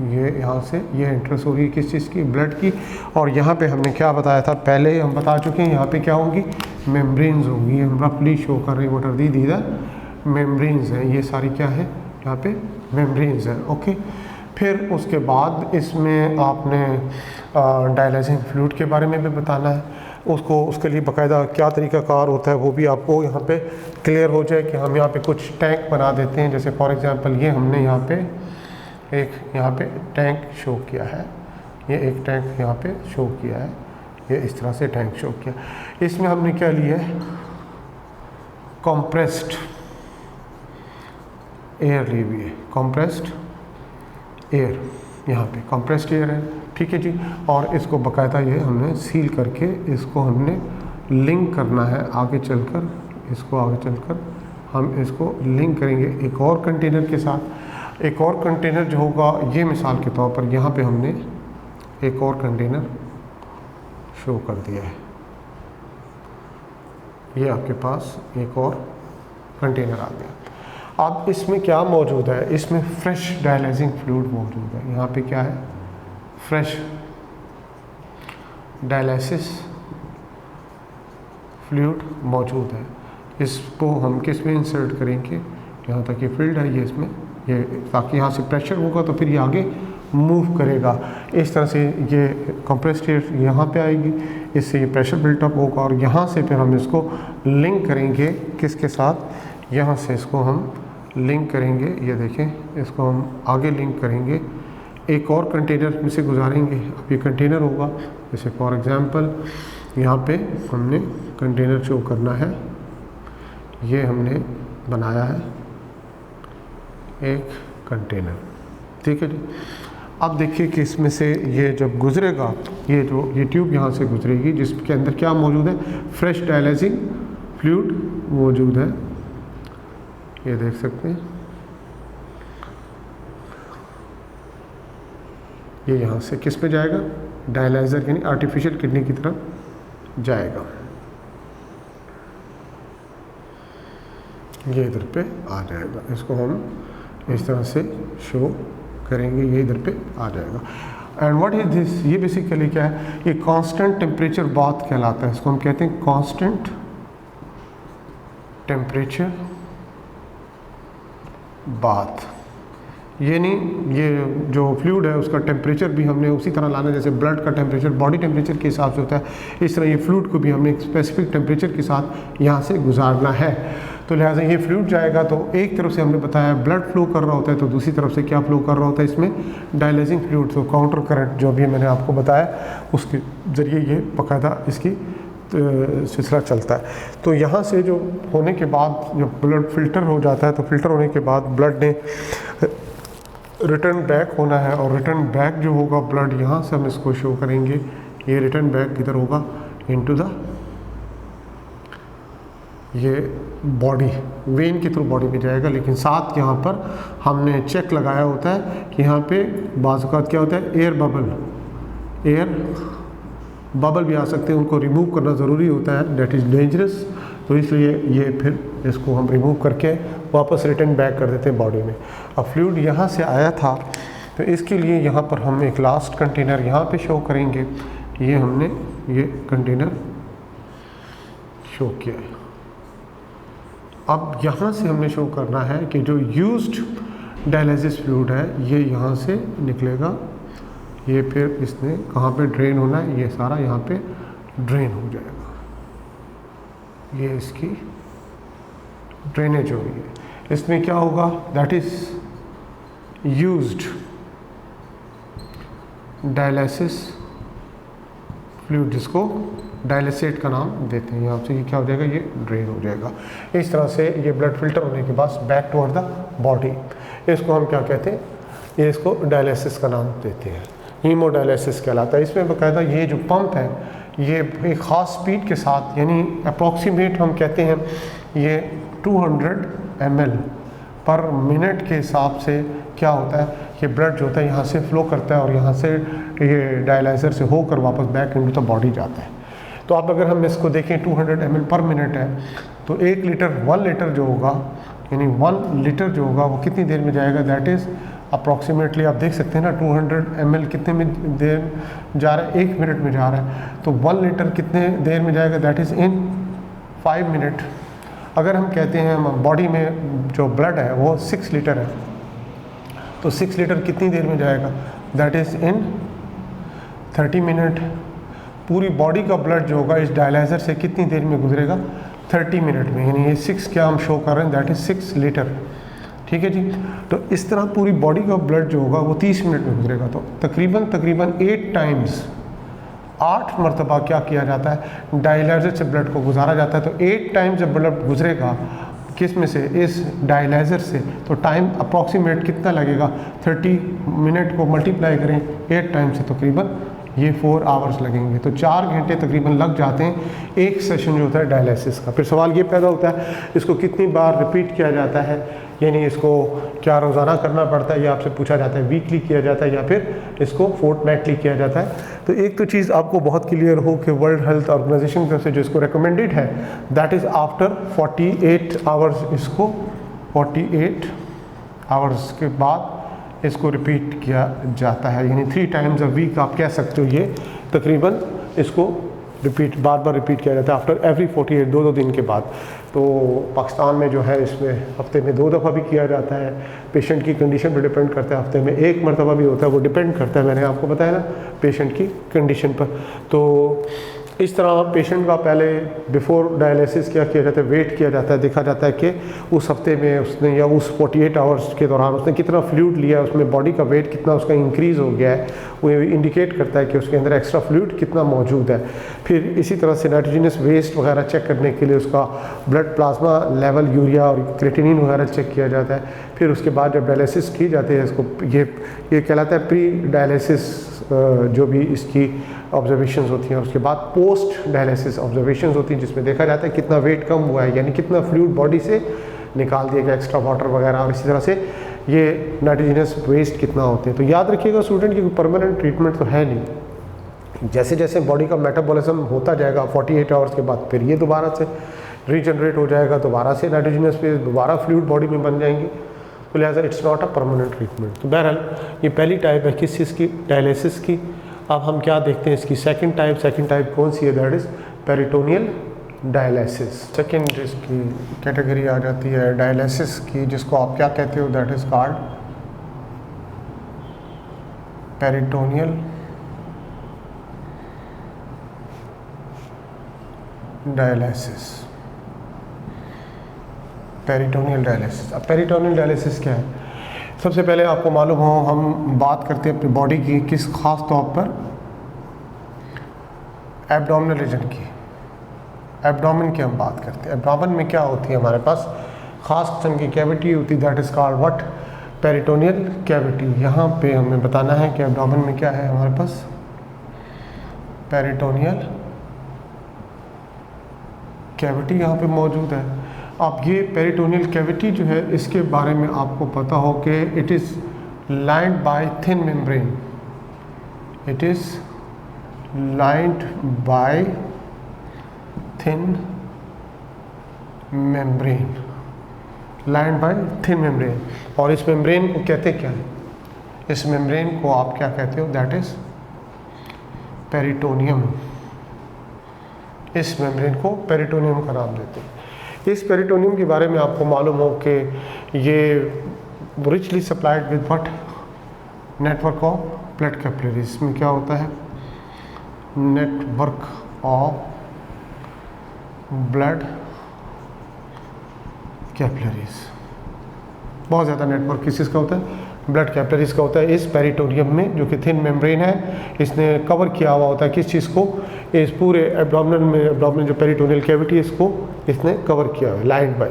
ये यहाँ से ये एंट्रेंस होगी किस चीज़ की? ब्लड की। और यहाँ पे हमने क्या बताया था? पहले हम बता चुके हैं। यहाँ पे क्या होंगी? मेम्ब्रेन्स होंगी। हम रफली शो कर रहे हैं। What are these? मेम्ब्रेन्स हैं। ये सारी क्या है? यहाँ पे मेम्ब्रेन्स हैं। ओके, फिर उसके बाद इसमें आपने डायलाइजिंग फ्लूइड के बारे में भी बताना है। उसको उसके लिए बाकायदा क्या तरीक़ाकार होता है वो भी आपको यहाँ पे क्लियर हो जाए कि हम यहाँ पे कुछ टैंक बना देते हैं। जैसे फॉर एग्ज़ाम्पल ये हमने यहाँ पे एक टैंक शो किया है। ये एक टैंक यहाँ पे शो किया है। ये इस तरह से टैंक शो किया। इसमें हमने क्या लिया है? कंप्रेस्ड एयर ली हुई है। कंप्रेस्ड एयर, यहाँ पे कंप्रेस्ड एयर है। ठीक है जी। और इसको बाकायदा ये हमने सील करके इसको हमने लिंक करना है आगे चलकर। इसको आगे चलकर हम इसको लिंक करेंगे एक और कंटेनर के साथ। एक और कंटेनर जो होगा, ये मिसाल के तौर पर यहाँ पे हमने एक और कंटेनर शो कर दिया है। ये आपके पास एक और कंटेनर आ गया। अब इसमें क्या मौजूद है? इसमें फ्रेश डायलाइजिंग फ्लूइड मौजूद है। यहाँ पे क्या है? फ्रेश डायलिसिस फ्लूइड मौजूद है। इसको हम किस में इंसर्ट करेंगे? यहाँ तक ये फील्ड है, ये इसमें ये, ताकि यहाँ से प्रेशर होगा तो फिर ये आगे मूव करेगा। इस तरह से ये कंप्रेस्ड एयर यहाँ पे आएगी, इससे ये प्रेशर बिल्टअप होगा और यहाँ से फिर हम इसको लिंक करेंगे किसके साथ? यहाँ से इसको हम लिंक करेंगे। ये देखें, इसको हम आगे लिंक करेंगे, एक और कंटेनर में से गुजारेंगे। अब ये कंटेनर होगा, जैसे फॉर एग्ज़ाम्पल यहाँ पे हमने कंटेनर शो करना है। ये हमने बनाया है एक कंटेनर। ठीक है जी। अब देखिए कि इसमें से ये जब गुजरेगा, ये ट्यूब यहाँ से गुजरेगी जिसके अंदर क्या मौजूद है? फ्रेश डायलाइजिंग फ्लूइड मौजूद है। ये देख सकते हैं, ये यहाँ से किस पे जाएगा? डायलाइज़र यानी आर्टिफिशियल किडनी की तरफ जाएगा। ये इधर पे आ जाएगा। इसको हम इस तरह से शो करेंगे, ये इधर पे आ जाएगा। And what is this? ये बेसिकली क्या है? ये कांस्टेंट टेम्परेचर बाथ कहलाता है। इसको हम कहते हैं कांस्टेंट टेम्परेचर बाथ। यानी ये जो फ्लूइड है उसका टेम्परेचर भी हमने उसी तरह लाना है जैसे ब्लड का टेम्परेचर बॉडी टेम्परेचर के हिसाब से होता है। इस तरह ये फ्लूइड को भी हमने एक स्पेसिफिक टेम्परेचर के साथ यहाँ से गुजारना है। तो लिहाजा ये फ्लूइड जाएगा तो एक तरफ से हमने बताया ब्लड फ्लो कर रहा होता है, तो दूसरी तरफ से क्या फ्लो कर रहा होता है? इसमें डायलाइजिंग फ्लूइड। तो काउंटर करंट जो भी मैंने आपको बताया उसके ज़रिए ये बाकायदा इसकी सिलसिला चलता है। तो यहाँ से जो होने के बाद जब ब्लड फ़िल्टर हो जाता है, तो फ़िल्टर होने के बाद ब्लड ने रिटर्न बैक होना है और रिटर्न बैक जो होगा ब्लड, यहाँ से हम इसको शो करेंगे। ये रिटर्न बैक किधर होगा? इनटू द ये बॉडी, वेन के थ्रू बॉडी में जाएगा। लेकिन साथ यहाँ पर हमने चेक लगाया होता है कि यहाँ पे बाज़ औक़ात क्या होता है? एयर बबल भी आ सकते हैं, उनको रिमूव करना ज़रूरी होता है। That is dangerous. तो इसलिए ये फिर इसको हम रिमूव करके वापस रिटर्न बैक कर देते हैं बॉडी में। अब फ्लूइड यहाँ से आया था तो इसके लिए यहाँ पर हम एक लास्ट कंटेनर यहाँ पे शो करेंगे। ये हमने ये कंटेनर शो किया है। अब यहाँ से हमने शो करना है कि जो यूज्ड डायलिसिस फ्लूइड है ये यहाँ से निकलेगा, ये फिर इसने कहाँ पे ड्रेन होना है, ये सारा यहाँ पे ड्रेन हो जाएगा, ये इसकी ड्रेनेज हो रही है। इसमें क्या होगा, that is used dialysis fluid, जिसको डायलिसेट का नाम देते हैं। यहाँ से ये क्या हो जाएगा, ये ड्रेन हो जाएगा। इस तरह से ये ब्लड फिल्टर होने के बाद बैक टुवर्ड द बॉडी, इसको हम क्या कहते हैं, ये इसको डायलिसिस का नाम देते हैं, हीमोडायलिसिस कहलाता है। इसमें बाकायदा ये जो पंप है ये एक ख़ास स्पीड के साथ, यानी अप्रॉक्सीमेट हम कहते हैं ये 200 ml पर मिनट के हिसाब से क्या होता है, ये ब्लड जो होता है यहाँ से फ्लो करता है और यहाँ से ये डायलाइज़र से होकर वापस बैक इनटू द बॉडी जाता है। तो आप अगर हम इसको देखें 200 ml पर मिनट है, तो 1 लीटर जो होगा, यानी 1 लीटर जो होगा वो कितनी देर में जाएगा, दैट इज़ अप्रॉक्सीमेटली आप देख सकते हैं ना 200 ml कितने में देर जा रहा है, 1 मिनट में जा रहा है। तो 1 लीटर कितने देर में जाएगा, दैट इज़ इन 5 मिनट। अगर हम कहते हैं हम बॉडी में जो ब्लड है वो 6 लीटर है, तो 6 लीटर कितनी देर में जाएगा, दैट इज़ इन 30 मिनट। पूरी बॉडी का ब्लड जो होगा इस डायलाइज़र से कितनी देर में गुजरेगा, 30 मिनट में, यानी ये 6 क्या हम शो कर रहे हैं, दैट इज़ 6 लीटर। ठीक है जी। तो इस तरह पूरी बॉडी का ब्लड जो होगा वो 30 मिनट में गुजरेगा। तो तकरीबन 8 टाइम्स, 8 मरतबा क्या किया जाता है, डायलाइज़र से ब्लड को गुजारा जाता है। तो 8 टाइम्स जब ब्लड गुजरेगा किस में से, इस डायलाइज़र से, तो टाइम अप्रॉक्सीमेट कितना लगेगा, 30 मिनट को मल्टीप्लाई करें 8 टाइम से, तकरीबन ये 4 आवर्स लगेंगे। तो 4 घंटे तकरीबन लग जाते हैं एक सेशन जो होता है डायलिसिस का। फिर सवाल ये पैदा होता है इसको कितनी बार रिपीट किया जाता है, यानी इसको क्या रोज़ाना करना पड़ता है, या आपसे पूछा जाता है वीकली किया जाता है या फिर इसको फोर्टनाइटली किया जाता है। तो एक तो चीज़ आपको बहुत क्लियर हो कि वर्ल्ड हेल्थ ऑर्गेनाइजेशन की तरफ से जो इसको रिकमेंडेड है दैट इज़ आफ्टर 48 आवर्स, इसको 48 आवर्स के बाद इसको रिपीट किया जाता है, यानी 3 टाइम्स अ वीक आप कह सकते हो। ये तकरीबन इसको बार बार रिपीट किया जाता है आफ्टर एवरी 48, 2 दिन के बाद। तो पाकिस्तान में जो है इसमें हफ्ते में 2 दफ़ा भी किया जाता है। पेशेंट की कंडीशन पर डिपेंड करता है, हफ्ते में 1 मरतबा भी होता है, वो डिपेंड करता है, मैंने आपको बताया ना, पेशेंट की कंडीशन पर। तो इस तरह पेशेंट का पहले बिफोर डायलिसिस क्या किया जाता है, वेट किया जाता है, देखा जाता है कि उस हफ्ते में उसने या उस 48 आवर्स के दौरान उसने कितना फ्लूइड लिया है, उसमें बॉडी का वेट कितना उसका इंक्रीज़ हो गया है, वो इंडिकेट करता है कि उसके अंदर एक्स्ट्रा फ्लूइड कितना मौजूद है। फिर इसी तरह से नाइट्रोजनस वेस्ट वगैरह चेक करने के लिए उसका ब्लड प्लाज्मा लेवल, यूरिया और क्रिएटिनिन वगैरह चेक किया जाता है। फिर उसके बाद जब डायलिसिस की जाती है, इसको ये कहलाता है प्री डायलिसिस, जो भी इसकी ऑब्जर्वेशंस होती हैं। उसके बाद पोस्ट डायलिसिस ऑब्जर्वेशंस होती हैं, जिसमें देखा जाता है कितना वेट कम हुआ है, यानी कितना फ्लूइड बॉडी से निकाल दिया गया, एक्स्ट्रा वाटर वगैरह, और इसी तरह से ये नाइट्रोजनस वेस्ट कितना होते हैं। तो याद रखिएगा स्टूडेंट की परमानेंट ट्रीटमेंट तो है नहीं, जैसे जैसे बॉडी का मेटाबॉलिज्म होता जाएगा 48 आवर्स के बाद फिर ये दोबारा से रीजनरेट हो जाएगा, दोबारा से नाइट्रोजनस वेस्ट, दोबारा फ्लूइड बॉडी में बन जाएंगे। तो लिहाजा it's not a permanent treatment. तो बहरहाल ये पहली टाइप है किस चीज़ की, डायलिसिस की। अब हम क्या देखते हैं इसकी सेकंड टाइप कौन सी है, that is peritoneal dialysis. Second इसकी कैटेगरी आ जाती है डायलिसिस की, जिसको आप क्या कहते हो, that is called peritoneal dialysis. Peritoneal dialysis. अब पेरिटोनियल डायलिसिस क्या है, सबसे पहले आपको मालूम हो हम बात करते हैं अपनी बॉडी की किस खास तौर पर एब्डोमिनल रीजन की, एब्डोमेन की हम बात करते हैं। एब्डोमेन में क्या होती है, हमारे पास ख़ास किस्म की कैविटी होती है, that is called what, peritoneal cavity. यहाँ पे हमें बताना है कि एब्डोमेन में क्या है हमारे पास, पेरिटोनियल कैविटी यहाँ पे मौजूद है। अब ये पेरिटोनियल कैविटी जो है इसके बारे में आपको पता हो कि it is lined by thin membrane, it is lined by thin membrane, lined by thin membrane. और इस मेम्ब्रेन को कहते क्या है, इस मेम्ब्रेन को आप क्या कहते हो, दैट इज़ पेरिटोनियम। इस मेम्ब्रेन को पेरिटोनियम का नाम देते हैं। इस पेरिटोनियम के बारे में आपको मालूम हो कि ये richly supplied with what, network of blood capillaries में क्या होता है, नेटवर्क ऑफ ब्लड कैपिलरीज, बहुत ज़्यादा नेटवर्क किस चीज़ का होता है, ब्लड कैपिलरीज का होता है इस पेरिटोनियम में, जो कि थिन मेम्ब्रेन है, इसने कवर किया हुआ होता है किस चीज़ को, इस पूरे एब्डोमिनल में, एब्डोमिनल जो पेरिटोनियल कैविटी है इसको इसने कवर किया है लाइंड बाय।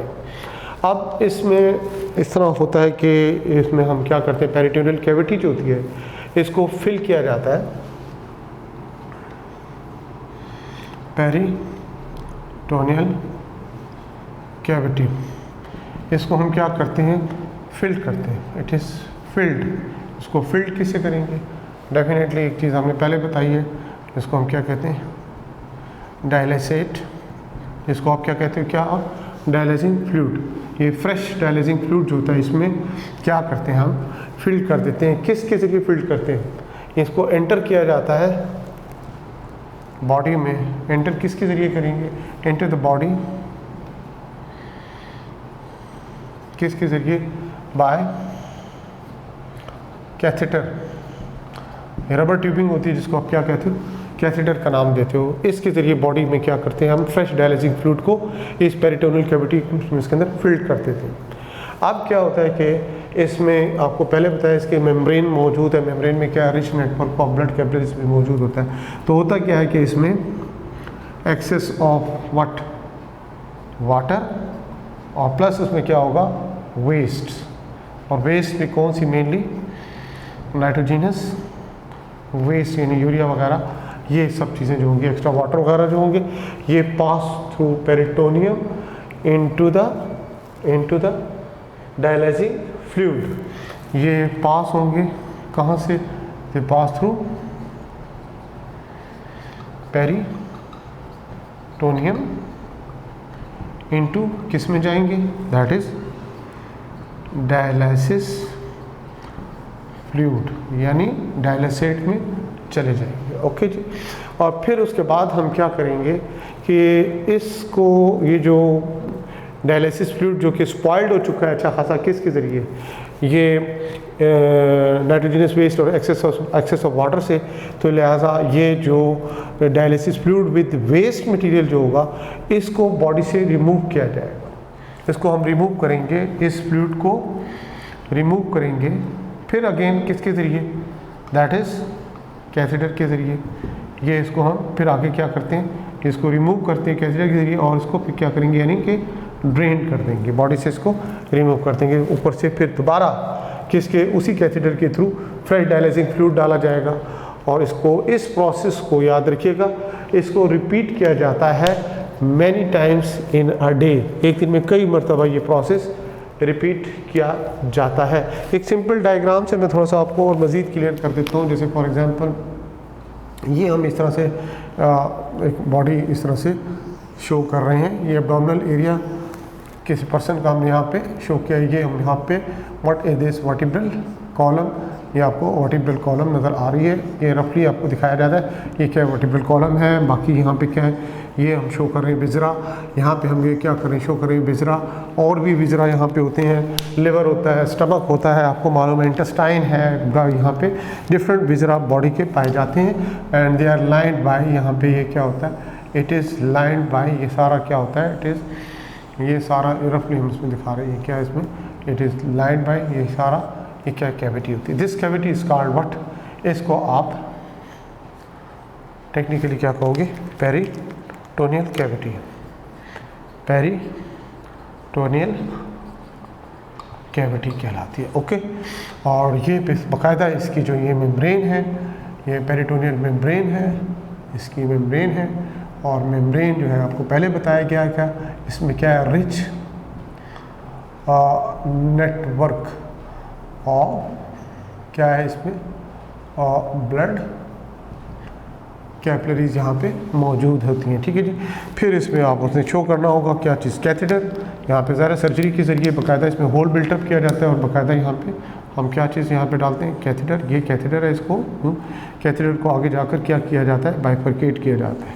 अब इसमें इस तरह होता है कि इसमें हम क्या करते हैं, पेरिटोनियल कैविटी जो होती है इसको फिल किया जाता है, पेरिटोनियल कैविटी, इसको हम क्या करते हैं, फिल्ड करते हैं, इट इज़ फिल्ड। इसको फिल्ड किससे करेंगे, डेफिनेटली एक चीज़ हमने पहले बताई है, इसको हम क्या कहते हैं, डायलिसेट, इसको आप क्या कहते हो, क्या आप, डायलिसिंग फ्लूइड। ये फ्रेश डायलिसिंग फ्लूइड जो होता है इसमें क्या करते हैं, हम फिल्ड कर देते हैं। किस जरिए फिल्ड करते हैं, इसको एंटर किया जाता है बॉडी में, एंटर किसके ज़रिए करेंगे, एंटर द बॉडी किसके ज़रिए, बाय कैथेटर, रबर ट्यूबिंग होती है जिसको आप क्या कहते हो, कैथेटर का नाम देते हो, इसके ज़रिए बॉडी में क्या करते हैं हम, फ्रेश डायलिसिंग फ्लूइड को इस पेरिटोनियल कैविटी इसके अंदर फिल्ड करते थे। अब क्या होता है कि इसमें आपको पहले बताया इसके मेम्ब्रेन मौजूद है, मेम्ब्रेन में क्या rich network of blood capillaries भी मौजूद होता है। तो होता क्या है कि इसमें एक्सेस ऑफ वाटर और प्लस उसमें क्या होगा, वेस्ट, और वेस्ट में कौन सी, मेनली नाइट्रोजीनस वेस्ट, यानी यूरिया वगैरह, ये सब चीज़ें जो होंगी, एक्स्ट्रा वाटर वगैरह जो होंगे, ये pass through peritoneum into the dialysing fluid, ये पास होंगे कहाँ से, ये पास थ्रू पेरिटोनियम इनटू किस में जाएंगे, दैट इज डायलिसिस फ्लूइड, यानी डायलिसेट में चले जाएंगे। ओके जी। और फिर उसके बाद हम क्या करेंगे कि इसको, ये जो डायलिसिस फ्लूइड जो कि स्पॉइल्ड हो चुका है अच्छा खासा, किसके ज़रिए, ये नाइट्रोजनस वेस्ट और एक्सेस ऑफ वाटर से, तो लिहाजा ये जो dialysis fluid with waste material जो होगा इसको बॉडी से रिमूव किया जाएगा। इसको हम रिमूव करेंगे, इस फ्लूइड को रिमूव करेंगे, फिर अगेन किसके ज़रिए, दैट इज़ कैथेटर के ज़रिए। ये इसको हम फिर आगे क्या करते हैं, इसको रिमूव करते हैं कैथेटर के ज़रिए, और इसको फिर क्या करेंगे, यानी कि ड्रेन कर देंगे बॉडी से, इसको रिमूव कर देंगे ऊपर से, फिर दोबारा किसके, उसी कैथेटर के थ्रू फ्रेश डायलिसिंग फ्लूइड डाला जाएगा। और इसको, इस प्रोसेस को याद रखिएगा, इसको रिपीट किया जाता है many times in a day, एक दिन में कई मरतबा ये प्रोसेस रिपीट किया जाता है। एक सिंपल डायग्राम से मैं थोड़ा सा आपको और मज़ीद क्लियर कर देता हूँ। जैसे फॉर एग्जांपल ये हम इस तरह से एक बॉडी इस तरह से शो कर रहे हैं, ये एब्डोमिनल एरिया किसी पर्सन का हम यहाँ पे शो किया, ये हम यहाँ पे what is this vertebral column, ये आपको वर्टिब्रल कॉलम नज़र आ रही है, ये रफली आपको दिखाया जाता है ये क्या वर्टिब्रल कॉलम है। बाकी यहाँ पे क्या है, ये हम शो कर रहे हैं विजरा, यहाँ पे हम ये क्या कर रहे हैं, शो कर रहे हैं विजरा, और भी विजरा यहाँ पे होते हैं, लिवर होता है, स्टमक होता है, आपको मालूम है, इंटेस्टाइन है, यहाँ पे डिफरेंट विजरा बॉडी के पाए जाते हैं। And they are lined by, यहाँ पे ये क्या होता है, इट इज़ लाइंड बाय, ये सारा क्या होता है, इट इज़, ये सारा रफली हम इसमें दिखा रहे हैं, ये क्या है इसमें, इट इज़ लाइंड बाय, ये सारा, ये क्या कैविटी होती है, this cavity is called what, इसको आप टेक्निकली क्या कहोगे, पेरिटोनियल कैविटी, पेरिटोनियल कैविटी कहलाती है। ओके। और ये बाकायदा इसकी जो ये मेम्ब्रेन है, ये पेरिटोनियल मेम्ब्रेन है, इसकी मेम्ब्रेन है, और मेम्ब्रेन जो है आपको पहले बताया गया है, क्या इसमें क्या है, रिच नेटवर्क और क्या है इसमें, ब्लड कैपिलरीज यहाँ पे मौजूद होती हैं। ठीक है जी। फिर इसमें आप उसने शो करना होगा क्या चीज़, कैथेटर, यहाँ पे ज़रा सर्जरी के ज़रिए बाकायदा इसमें होल बिल्टअप किया जाता है, और बाकायदा यहाँ पे हम क्या चीज़ यहाँ पे डालते हैं, कैथेटर, ये कैथेटर है, इसको कैथेटर को आगे जाकर क्या किया जाता है, बाइफरकेट किया जाता है,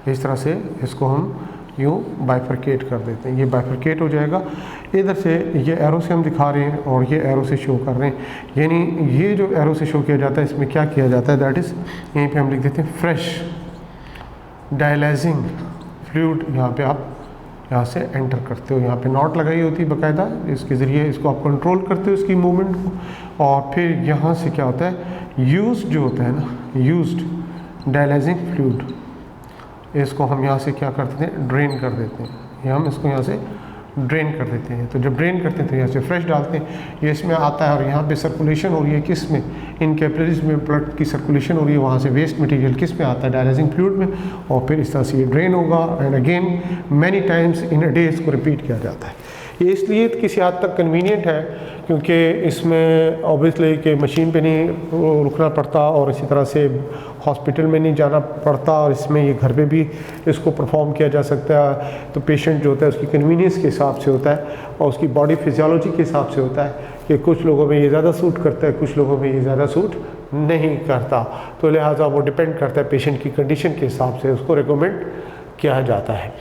इस तरह से इसको हम यूँ बाइफरकेट कर देते हैं, ये बाइफरकेट हो जाएगा। इधर से ये एरो से हम दिखा रहे हैं और ये एरो से शो कर रहे हैं, यानी ये जो एरो से शो किया जाता है इसमें क्या किया जाता है, दैट इज़ यहीं पे हम लिख देते हैं फ्रेश डायलाइजिंग फ्लूइड। यहाँ पे आप यहाँ से एंटर करते हो, यहाँ पे नॉट लगाई होती है बाकायदा, इसके ज़रिए इसको आप कंट्रोल करते हो इसकी मूवमेंट को। और फिर यहाँ से क्या होता है, यूज्ड जो होता है ना, यूज्ड डायलाइजिंग फ्लूइड, इसको हम यहाँ से क्या करते हैं, ड्रेन कर देते हैं। ये हम इसको यहाँ से ड्रेन कर देते हैं। तो जब ड्रेन करते हैं तो यहाँ से फ्रेश डालते हैं, ये इसमें आता है और यहाँ पे सर्कुलेशन हो रही है, किस में, इन कैपिलरीज में ब्लड की सर्कुलेशन हो रही है, वहाँ से वेस्ट मटेरियल किस में आता है, डायलाइजिंग फ्लूइड में, और फिर इस तरह से ये ड्रेन होगा। And again many times in a day इसको रिपीट किया जाता है। ये इसलिए किसी हद तक कन्वीनियंट है क्योंकि इसमें ऑब्वियसली कि मशीन पे नहीं रुकना पड़ता और इसी तरह से हॉस्पिटल में नहीं जाना पड़ता, और इसमें ये घर पे भी इसको परफॉर्म किया जा सकता है। तो पेशेंट जो होता है उसकी कन्वीनियंस के हिसाब से होता है और उसकी बॉडी फिजियोलॉजी के हिसाब से होता है कि कुछ लोगों में ये ज़्यादा सूट करता है, कुछ लोगों में ये ज़्यादा सूट नहीं करता। तो लिहाजा वो डिपेंड करता है पेशेंट की कंडीशन के हिसाब से उसको रिकमेंड किया जाता है।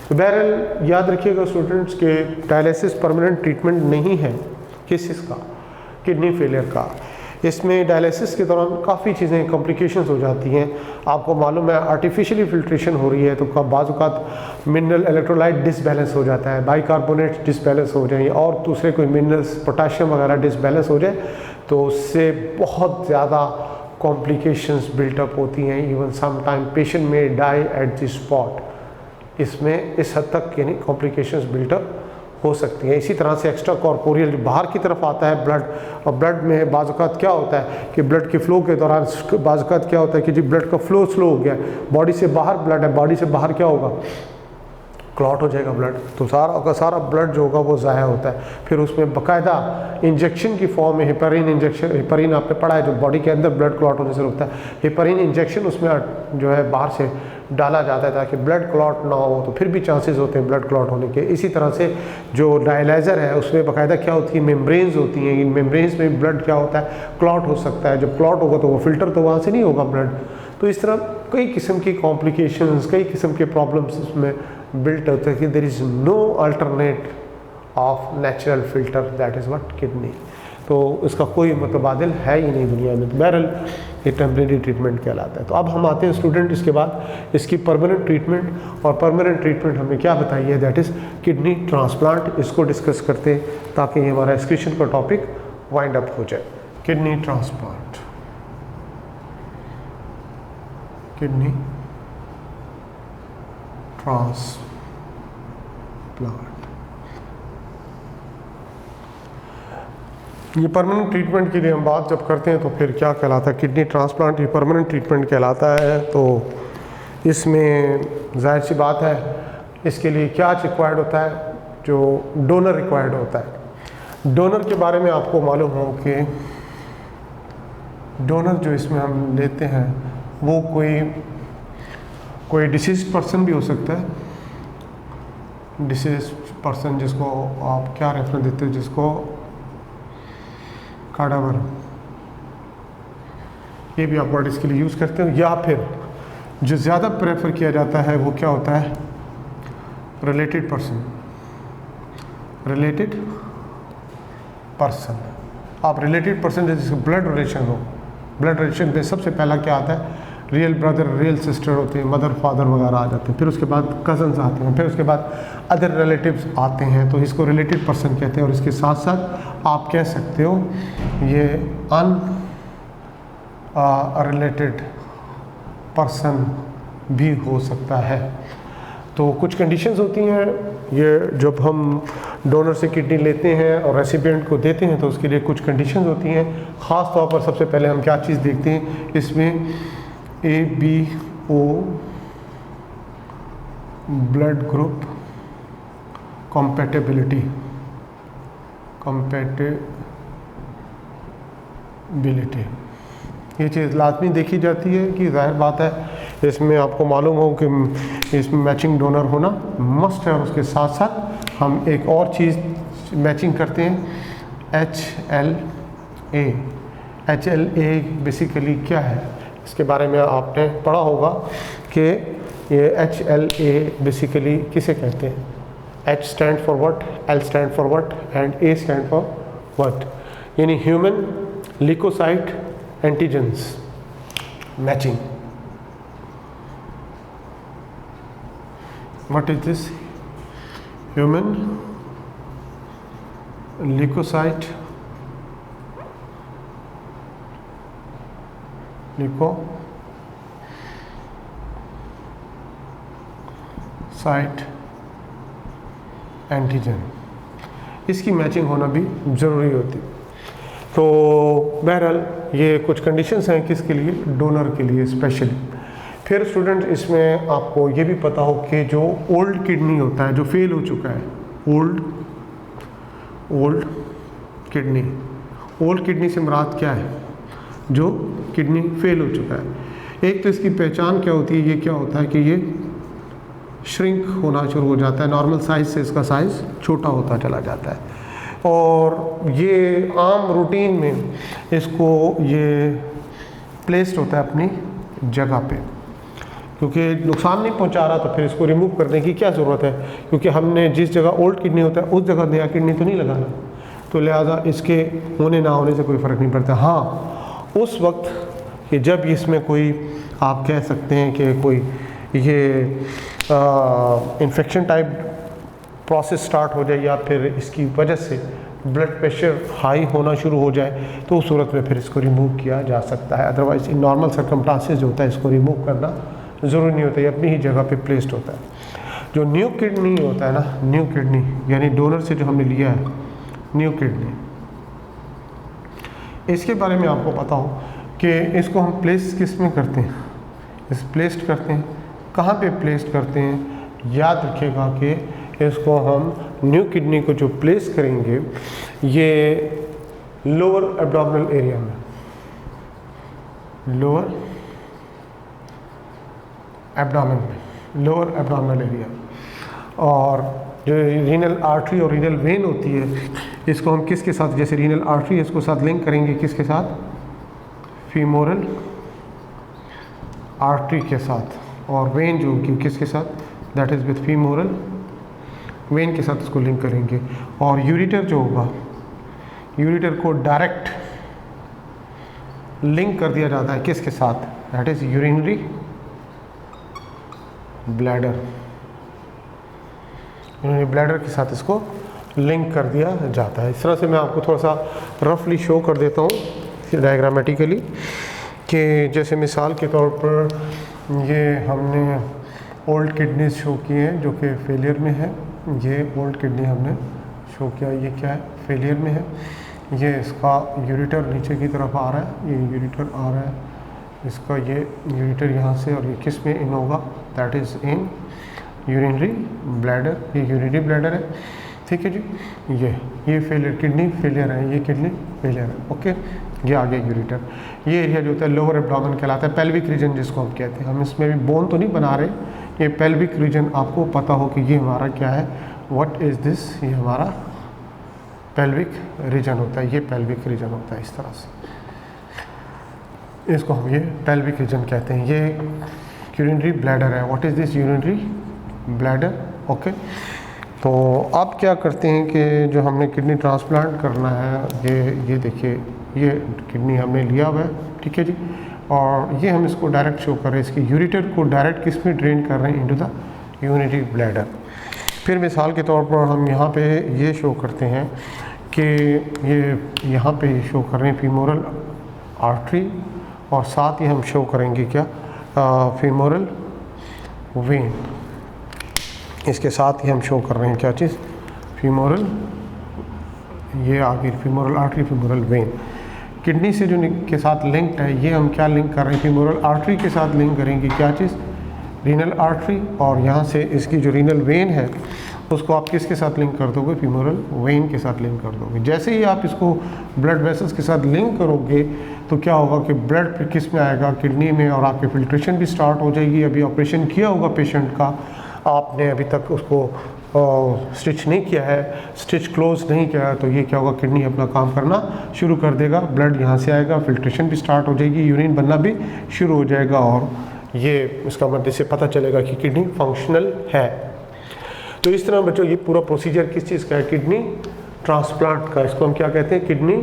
तो बहरहाल याद रखिएगा स्टूडेंट्स के डायलिसिस परमानेंट ट्रीटमेंट नहीं है किस चीज़ का, किडनी फेलियर का। इसमें डायलिसिस के दौरान काफ़ी चीज़ें कॉम्प्लिकेशंस हो जाती हैं। आपको मालूम है आर्टिफिशियली फिल्ट्रेशन हो रही है तो कब बाज़ औक़ात मिनरल इलेक्ट्रोलाइट डिसबैलेंस हो जाता है, बाइकार्बोनेट डिसबैलेंस हो जाए और दूसरे कोई मिनरल्स पोटाशियम वगैरह डिसबैलेंस हो जाए तो उससे बहुत ज़्यादा कॉम्प्लिकेशंस बिल्टअप होती हैं। इवन सम टाइम पेशेंट में डाई एट द स्पॉट। इसमें इस हद तक यानी कॉम्प्लिकेशंस बिल्टअप हो सकती हैं। इसी तरह से एक्स्ट्रा कॉर्पोरियल बाहर की तरफ आता है ब्लड, और ब्लड में बाज़ औक़ात क्या होता है कि ब्लड के फ़्लो के दौरान बाज़ औक़ात क्या होता है कि जी ब्लड का फ़्लो स्लो हो गया, बॉडी से बाहर ब्लड है, बॉडी से बाहर क्या होगा, क्लॉट हो जाएगा ब्लड। तो सारा का सारा ब्लड जो होगा वो ज़ाया होता है। फिर उसमें बाकायदा इंजेक्शन की फॉर्म में हेपारिन इंजेक्शन, हेपारिन आपने पढ़ा है जो बॉडी के अंदर ब्लड क्लॉट होने से रोकता है, हेपारिन इंजेक्शन उसमें जो है बाहर से डाला जाता है ताकि ब्लड क्लॉट ना हो। तो फिर भी चांसेस होते हैं ब्लड क्लॉट होने के। इसी तरह से जो डायलाइज़र है उसमें बाकायदा क्या होती है, मेम्ब्रेन्स होती हैं। इन मेम्ब्रेन्स में ब्लड क्या होता है, क्लॉट हो सकता है। जब क्लॉट होगा तो वो फिल्टर तो वहाँ से नहीं होगा ब्लड। तो इस तरह कई किस्म की कॉम्प्लिकेशंस, कई किस्म के प्रॉब्लम्स इसमें बिल्ट होते हैं कि there is no alternate of natural filter, that is what kidney. तो इसका कोई मुतबादिल है ही नहीं दुनिया में। तो बहरहाल ये टेम्परेरी ट्रीटमेंट कहलाता है। तो अब हम आते हैं स्टूडेंट इसके बाद इसकी परमानेंट ट्रीटमेंट, और परमानेंट ट्रीटमेंट हमने क्या बताई है, दैट इज़ किडनी ट्रांसप्लांट। इसको डिस्कस करते हैं ताकि ये हमारा एक्सक्रीशन का टॉपिक वाइंड अप हो जाए। किडनी ट्रांसप्लांट, किडनी ट्रांसप्लांट, ये परमानेंट ट्रीटमेंट के लिए हम बात जब करते हैं तो फिर क्या कहलाता है, किडनी ट्रांसप्लांट ये परमानेंट ट्रीटमेंट कहलाता है। तो इसमें जाहिर सी बात है इसके लिए क्या रिक्वायर्ड होता है, जो डोनर रिक्वायर्ड होता है। डोनर के बारे में आपको मालूम हो कि डोनर जो इसमें हम लेते हैं वो कोई डिसीज पर्सन भी हो सकता है। डिसीज पर्सन जिसको आप क्या रेफरेंस देते हैं, जिसको काडावर, ये भी आप वर्ड इसके लिए यूज़ करते हो। या फिर जो ज़्यादा प्रेफर किया जाता है वो क्या होता है, रिलेटेड पर्सन। रिलेटेड पर्सन, आप रिलेटेड पर्सन जैसे ब्लड रिलेशन हो, ब्लड रिलेशन में सबसे पहला क्या आता है, रियल ब्रदर, रियल सिस्टर होते हैं, मदर फादर वगैरह आ जाते हैं। फिर उसके बाद कज़न्स आते हैं, फिर उसके बाद अदर रिलेटिव्स आते हैं। तो इसको रिलेटेड पर्सन कहते हैं। और इसके साथ साथ आप कह सकते हो ये अनरिलेटेड पर्सन भी हो सकता है। तो कुछ कंडीशंस होती हैं, ये जब हम डोनर से किडनी लेते हैं और रेसिपिएंट को देते हैं तो उसके लिए कुछ कंडीशंस होती हैं। ख़ास तौर पर सबसे पहले हम क्या चीज़ देखते हैं, इसमें ABO ब्लड ग्रुप कंपैटिबिलिटी, ये चीज़ लाजमी देखी जाती है कि जाहिर बात है इसमें आपको मालूम हो कि इसमें मैचिंग डोनर होना मस्ट है। और उसके साथ साथ हम एक और चीज़ मैचिंग करते हैं, HLA बेसिकली क्या है, इसके बारे में आपने पढ़ा होगा कि ये HLA बेसिकली किसे कहते हैं? H stand for what, L stand for what and A stand for what, यानी human leukocyte antigens matching. What is this? Human leukocyte antigen, इसकी मैचिंग होना भी ज़रूरी होती. तो बहरहाल ये कुछ कंडीशंस हैं किसके लिए? डोनर के लिए स्पेशली. फिर स्टूडेंट इसमें आपको ये भी पता हो कि जो ओल्ड किडनी होता है, जो फेल हो चुका है, ओल्ड किडनी से मुराद क्या है? जो किडनी फेल हो चुका है. एक तो इसकी पहचान क्या होती है? ये क्या होता है कि ये श्रिंक होना शुरू हो जाता है, नॉर्मल साइज से इसका साइज़ छोटा होता चला जाता है. और ये आम रूटीन में इसको ये प्लेस्ड होता है अपनी जगह पे, क्योंकि नुकसान नहीं पहुंचा रहा, तो फिर इसको रिमूव करने की क्या ज़रूरत है? क्योंकि हमने जिस जगह ओल्ड किडनी होता है उस जगह नया किडनी तो नहीं लगाना, तो लिहाजा इसके होने ना होने से कोई फ़र्क नहीं पड़ता. हाँ, उस वक्त कि जब इसमें कोई आप कह सकते हैं कि कोई ये इन्फेक्शन टाइप प्रोसेस स्टार्ट हो जाए या फिर इसकी वजह से ब्लड प्रेशर हाई होना शुरू हो जाए, तो उस सूरत में फिर इसको रिमूव किया जा सकता है. अदरवाइज़ इन नॉर्मल सर्कमस्टांसेस जो होता है इसको रिमूव करना ज़रूरी नहीं होता, ये अपनी ही जगह पे प्लेस्ड होता है. जो न्यू किडनी होता है ना, न्यू किडनी यानी डोनर से जो हमने लिया है न्यू किडनी, इसके बारे में आपको पता हो कि इसको हम प्लेस किस में करते हैं? प्लेस्ड करते हैं. कहाँ पे प्लेस्ड करते हैं? याद रखिएगा कि इसको हम न्यू किडनी को जो प्लेस करेंगे ये लोअर एब्डोमिनल एरिया में, लोअर एब्डोमिनल एरिया. और जो रीनल आर्टरी और रीनल वेन होती है, इसको हम किसके साथ, जैसे रीनल आर्टरी इसको साथ लिंक करेंगे किसके साथ? फीमोरल आर्टरी के साथ. और वेन जो होगी किसके साथ? That is with femoral when के साथ इसको लिंक करेंगे. और यूरिटर जो होगा, यूरिटर को डायरेक्ट लिंक कर दिया जाता है किसके साथ? That is urinary bladder. Urinary bladder के साथ इसको लिंक कर दिया जाता है. इस तरह से मैं आपको थोड़ा सा रफली शो कर देता हूँ डायग्रामेटिकली, कि जैसे मिसाल के तौर पर ये हमने ओल्ड किडनीज शो किए हैं जो कि फेलियर में है. ये ओल्ड किडनी हमने शो किया, ये क्या है? फेलियर में है. ये इसका यूरिटर नीचे की तरफ आ रहा है, ये यूरिटर आ रहा है, इसका ये यूरिटर यहाँ से, और ये किस में इन होगा? That is in urinary bladder. ये यूरिनरी ब्लैडर है, ठीक है जी. ये फेलियर, किडनी फेलियर है, ये किडनी फेलियर है. ओके, ये आ गया यूरिटर. ये एरिया जो होता है लोअर एब्डोमेन कहलाता है, पेल्विक रीजन जिसको हम कहते हैं. हम इसमें भी बोन तो नहीं बना रहे, ये पेल्विक रीजन आपको पता हो कि ये हमारा क्या है? What is this? ये हमारा पेल्विक रीजन होता है. ये पेल्विक रीजन होता है इस तरह से, इसको हम ये पेल्विक रीजन कहते हैं. ये यूरिनरी ब्लैडर है. What is this? Urinary bladder. Okay, तो आप क्या करते हैं कि जो हमने किडनी ट्रांसप्लांट करना है, ये देखिए, ये किडनी हमने लिया हुआ है, ठीक है जी. और ये हम इसको डायरेक्ट शो कर रहे हैं, इसके यूरिटर को डायरेक्ट किस में ड्रेन कर रहे हैं? Into the urinary bladder. फिर मिसाल के तौर पर हम यहाँ पे ये शो करते हैं कि ये यहाँ पे शो कर रहे हैं फीमोरल आर्टरी, और साथ ही हम शो करेंगे क्या? Femoral when. इसके साथ ही हम शो कर रहे हैं क्या चीज़? फीमोरल, ये आगे femoral artery, femoral when. Kidney से जो के साथ लिंक्ड है, ये हम क्या लिंक कर रहे हैं? फीमोरल आर्टरी के साथ लिंक करेंगे क्या चीज़? Renal artery. और यहाँ से इसकी जो रीनल वेन है उसको आप किसके साथ लिंक कर दोगे? फीमोरल वेन के साथ लिंक कर दोगे. जैसे ही आप इसको ब्लड वेसल्स के साथ लिंक करोगे तो क्या होगा कि ब्लड किस में आएगा? किडनी में, और आपकी फिल्ट्रेशन भी स्टार्ट हो जाएगी. अभी ऑपरेशन किया होगा पेशेंट का, आपने अभी तक उसको स्टिच नहीं किया है, स्टिच क्लोज नहीं किया है, तो ये क्या होगा? किडनी अपना काम करना शुरू कर देगा. ब्लड यहाँ से आएगा, फिल्ट्रेशन भी स्टार्ट हो जाएगी, यूरिन बनना भी शुरू हो जाएगा, और ये इसका मतलब से पता चलेगा कि किडनी फंक्शनल है। तो इस तरह बच्चों ये पूरा प्रोसीजर किस चीज़ का है, किडनी ट्रांसप्लांट का, इसको हम क्या कहते हैं, किडनी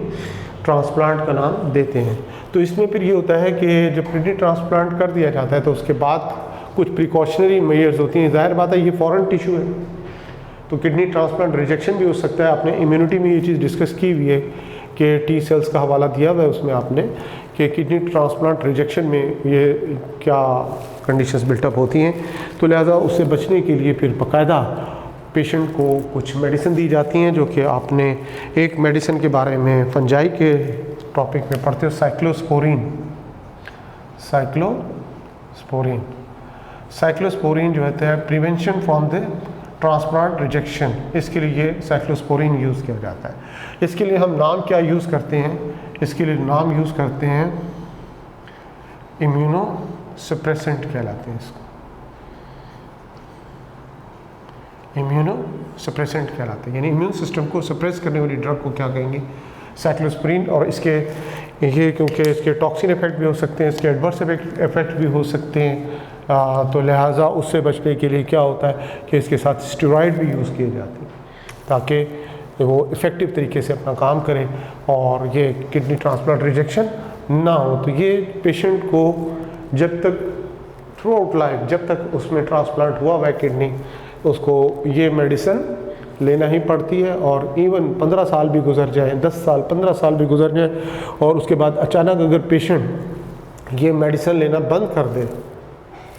ट्रांसप्लांट का नाम देते हैं। तो इसमें फिर ये होता है कि जब किडनी ट्रांसप्लांट कर दिया जाता है तो उसके बाद कुछ प्रिकॉशनरी मेजर्स होती हैं। ज़ाहिर बात है ये फॉरेन टिश्यू है, तो किडनी ट्रांसप्लांट रिजेक्शन भी हो सकता है। आपने इम्यूनिटी में ये चीज़ डिस्कस की हुई है कि टी सेल्स का हवाला दिया हुआ है उसमें आपने, कि किडनी ट्रांसप्लांट रिजेक्शन में ये क्या कंडीशंस बिल्टअप होती हैं। तो लिहाजा उससे बचने के लिए फिर बाकायदा पेशेंट को कुछ मेडिसिन दी जाती हैं, जो कि आपने एक मेडिसिन के बारे में फंजाई के टॉपिक में पढ़ते हो, साइक्लोस्पोरिन। साइक्लोस्पोरिन जो होता है prevention from the transplant rejection, इसके लिए साइक्लोस्पोरिन यूज़ किया जाता है। इसके लिए हम नाम क्या यूज़ करते हैं, इसके लिए नाम यूज़ करते हैं इम्यूनो सप्रेसेंट कहलाते हैं, इसको इम्यूनो सप्रेसेंट कहलाते हैं, यानी इम्यून सिस्टम को सप्रेस करने वाली ड्रग को क्या कहेंगे, साइक्लोस्पोरिन। और इसके ये क्योंकि इसके टॉक्सिन इफेक्ट भी हो सकते हैं, इसके एडवर्स इफेक्ट भी हो सकते हैं, तो लिहाजा उससे बचने के लिए क्या होता है कि इसके साथ स्टेरॉइड भी यूज़ किए जाते हैं ताकि वो इफ़ेक्टिव तरीके से अपना काम करें और ये किडनी ट्रांसप्लांट रिजेक्शन ना हो। तो ये पेशेंट को जब तक थ्रू आउट लाइफ, जब तक उसमें ट्रांसप्लांट हुआ हुआ है किडनी, उसको ये मेडिसिन लेना ही पड़ती है। और इवन 15 साल भी गुजर जाए, 10 साल 15 साल भी गुजर जाए और उसके बाद अचानक अगर पेशेंट ये मेडिसिन लेना बंद कर दे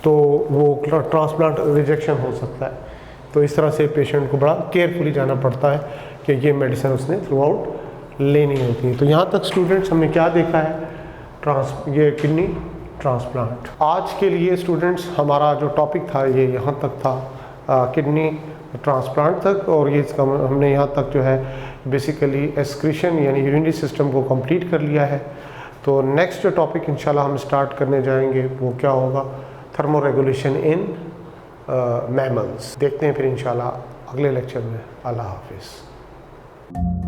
तो वो ट्रांसप्लांट रिजेक्शन हो सकता है। तो इस तरह से पेशेंट को बड़ा केयरफुली जाना पड़ता है कि ये मेडिसिन उसने थ्रू आउट लेनी होती है। तो यहाँ तक स्टूडेंट्स हमने क्या देखा है, ये किडनी ट्रांसप्लांट। आज के लिए स्टूडेंट्स हमारा जो टॉपिक था ये यहाँ तक था, किडनी ट्रांसप्लांट तक, और ये इसका हमने यहाँ तक जो है बेसिकली एक्सक्रीशन यानी यूरिनरी सिस्टम को कंप्लीट कर लिया है। तो नेक्स्ट जो टॉपिक इंशाल्लाह हम स्टार्ट करने जाएंगे वो क्या होगा, थर्मोरेगुलेशन इन मैमल्स। देखते हैं फिर इंशाल्लाह अगले लेक्चर में। अल्लाह हाफिज़।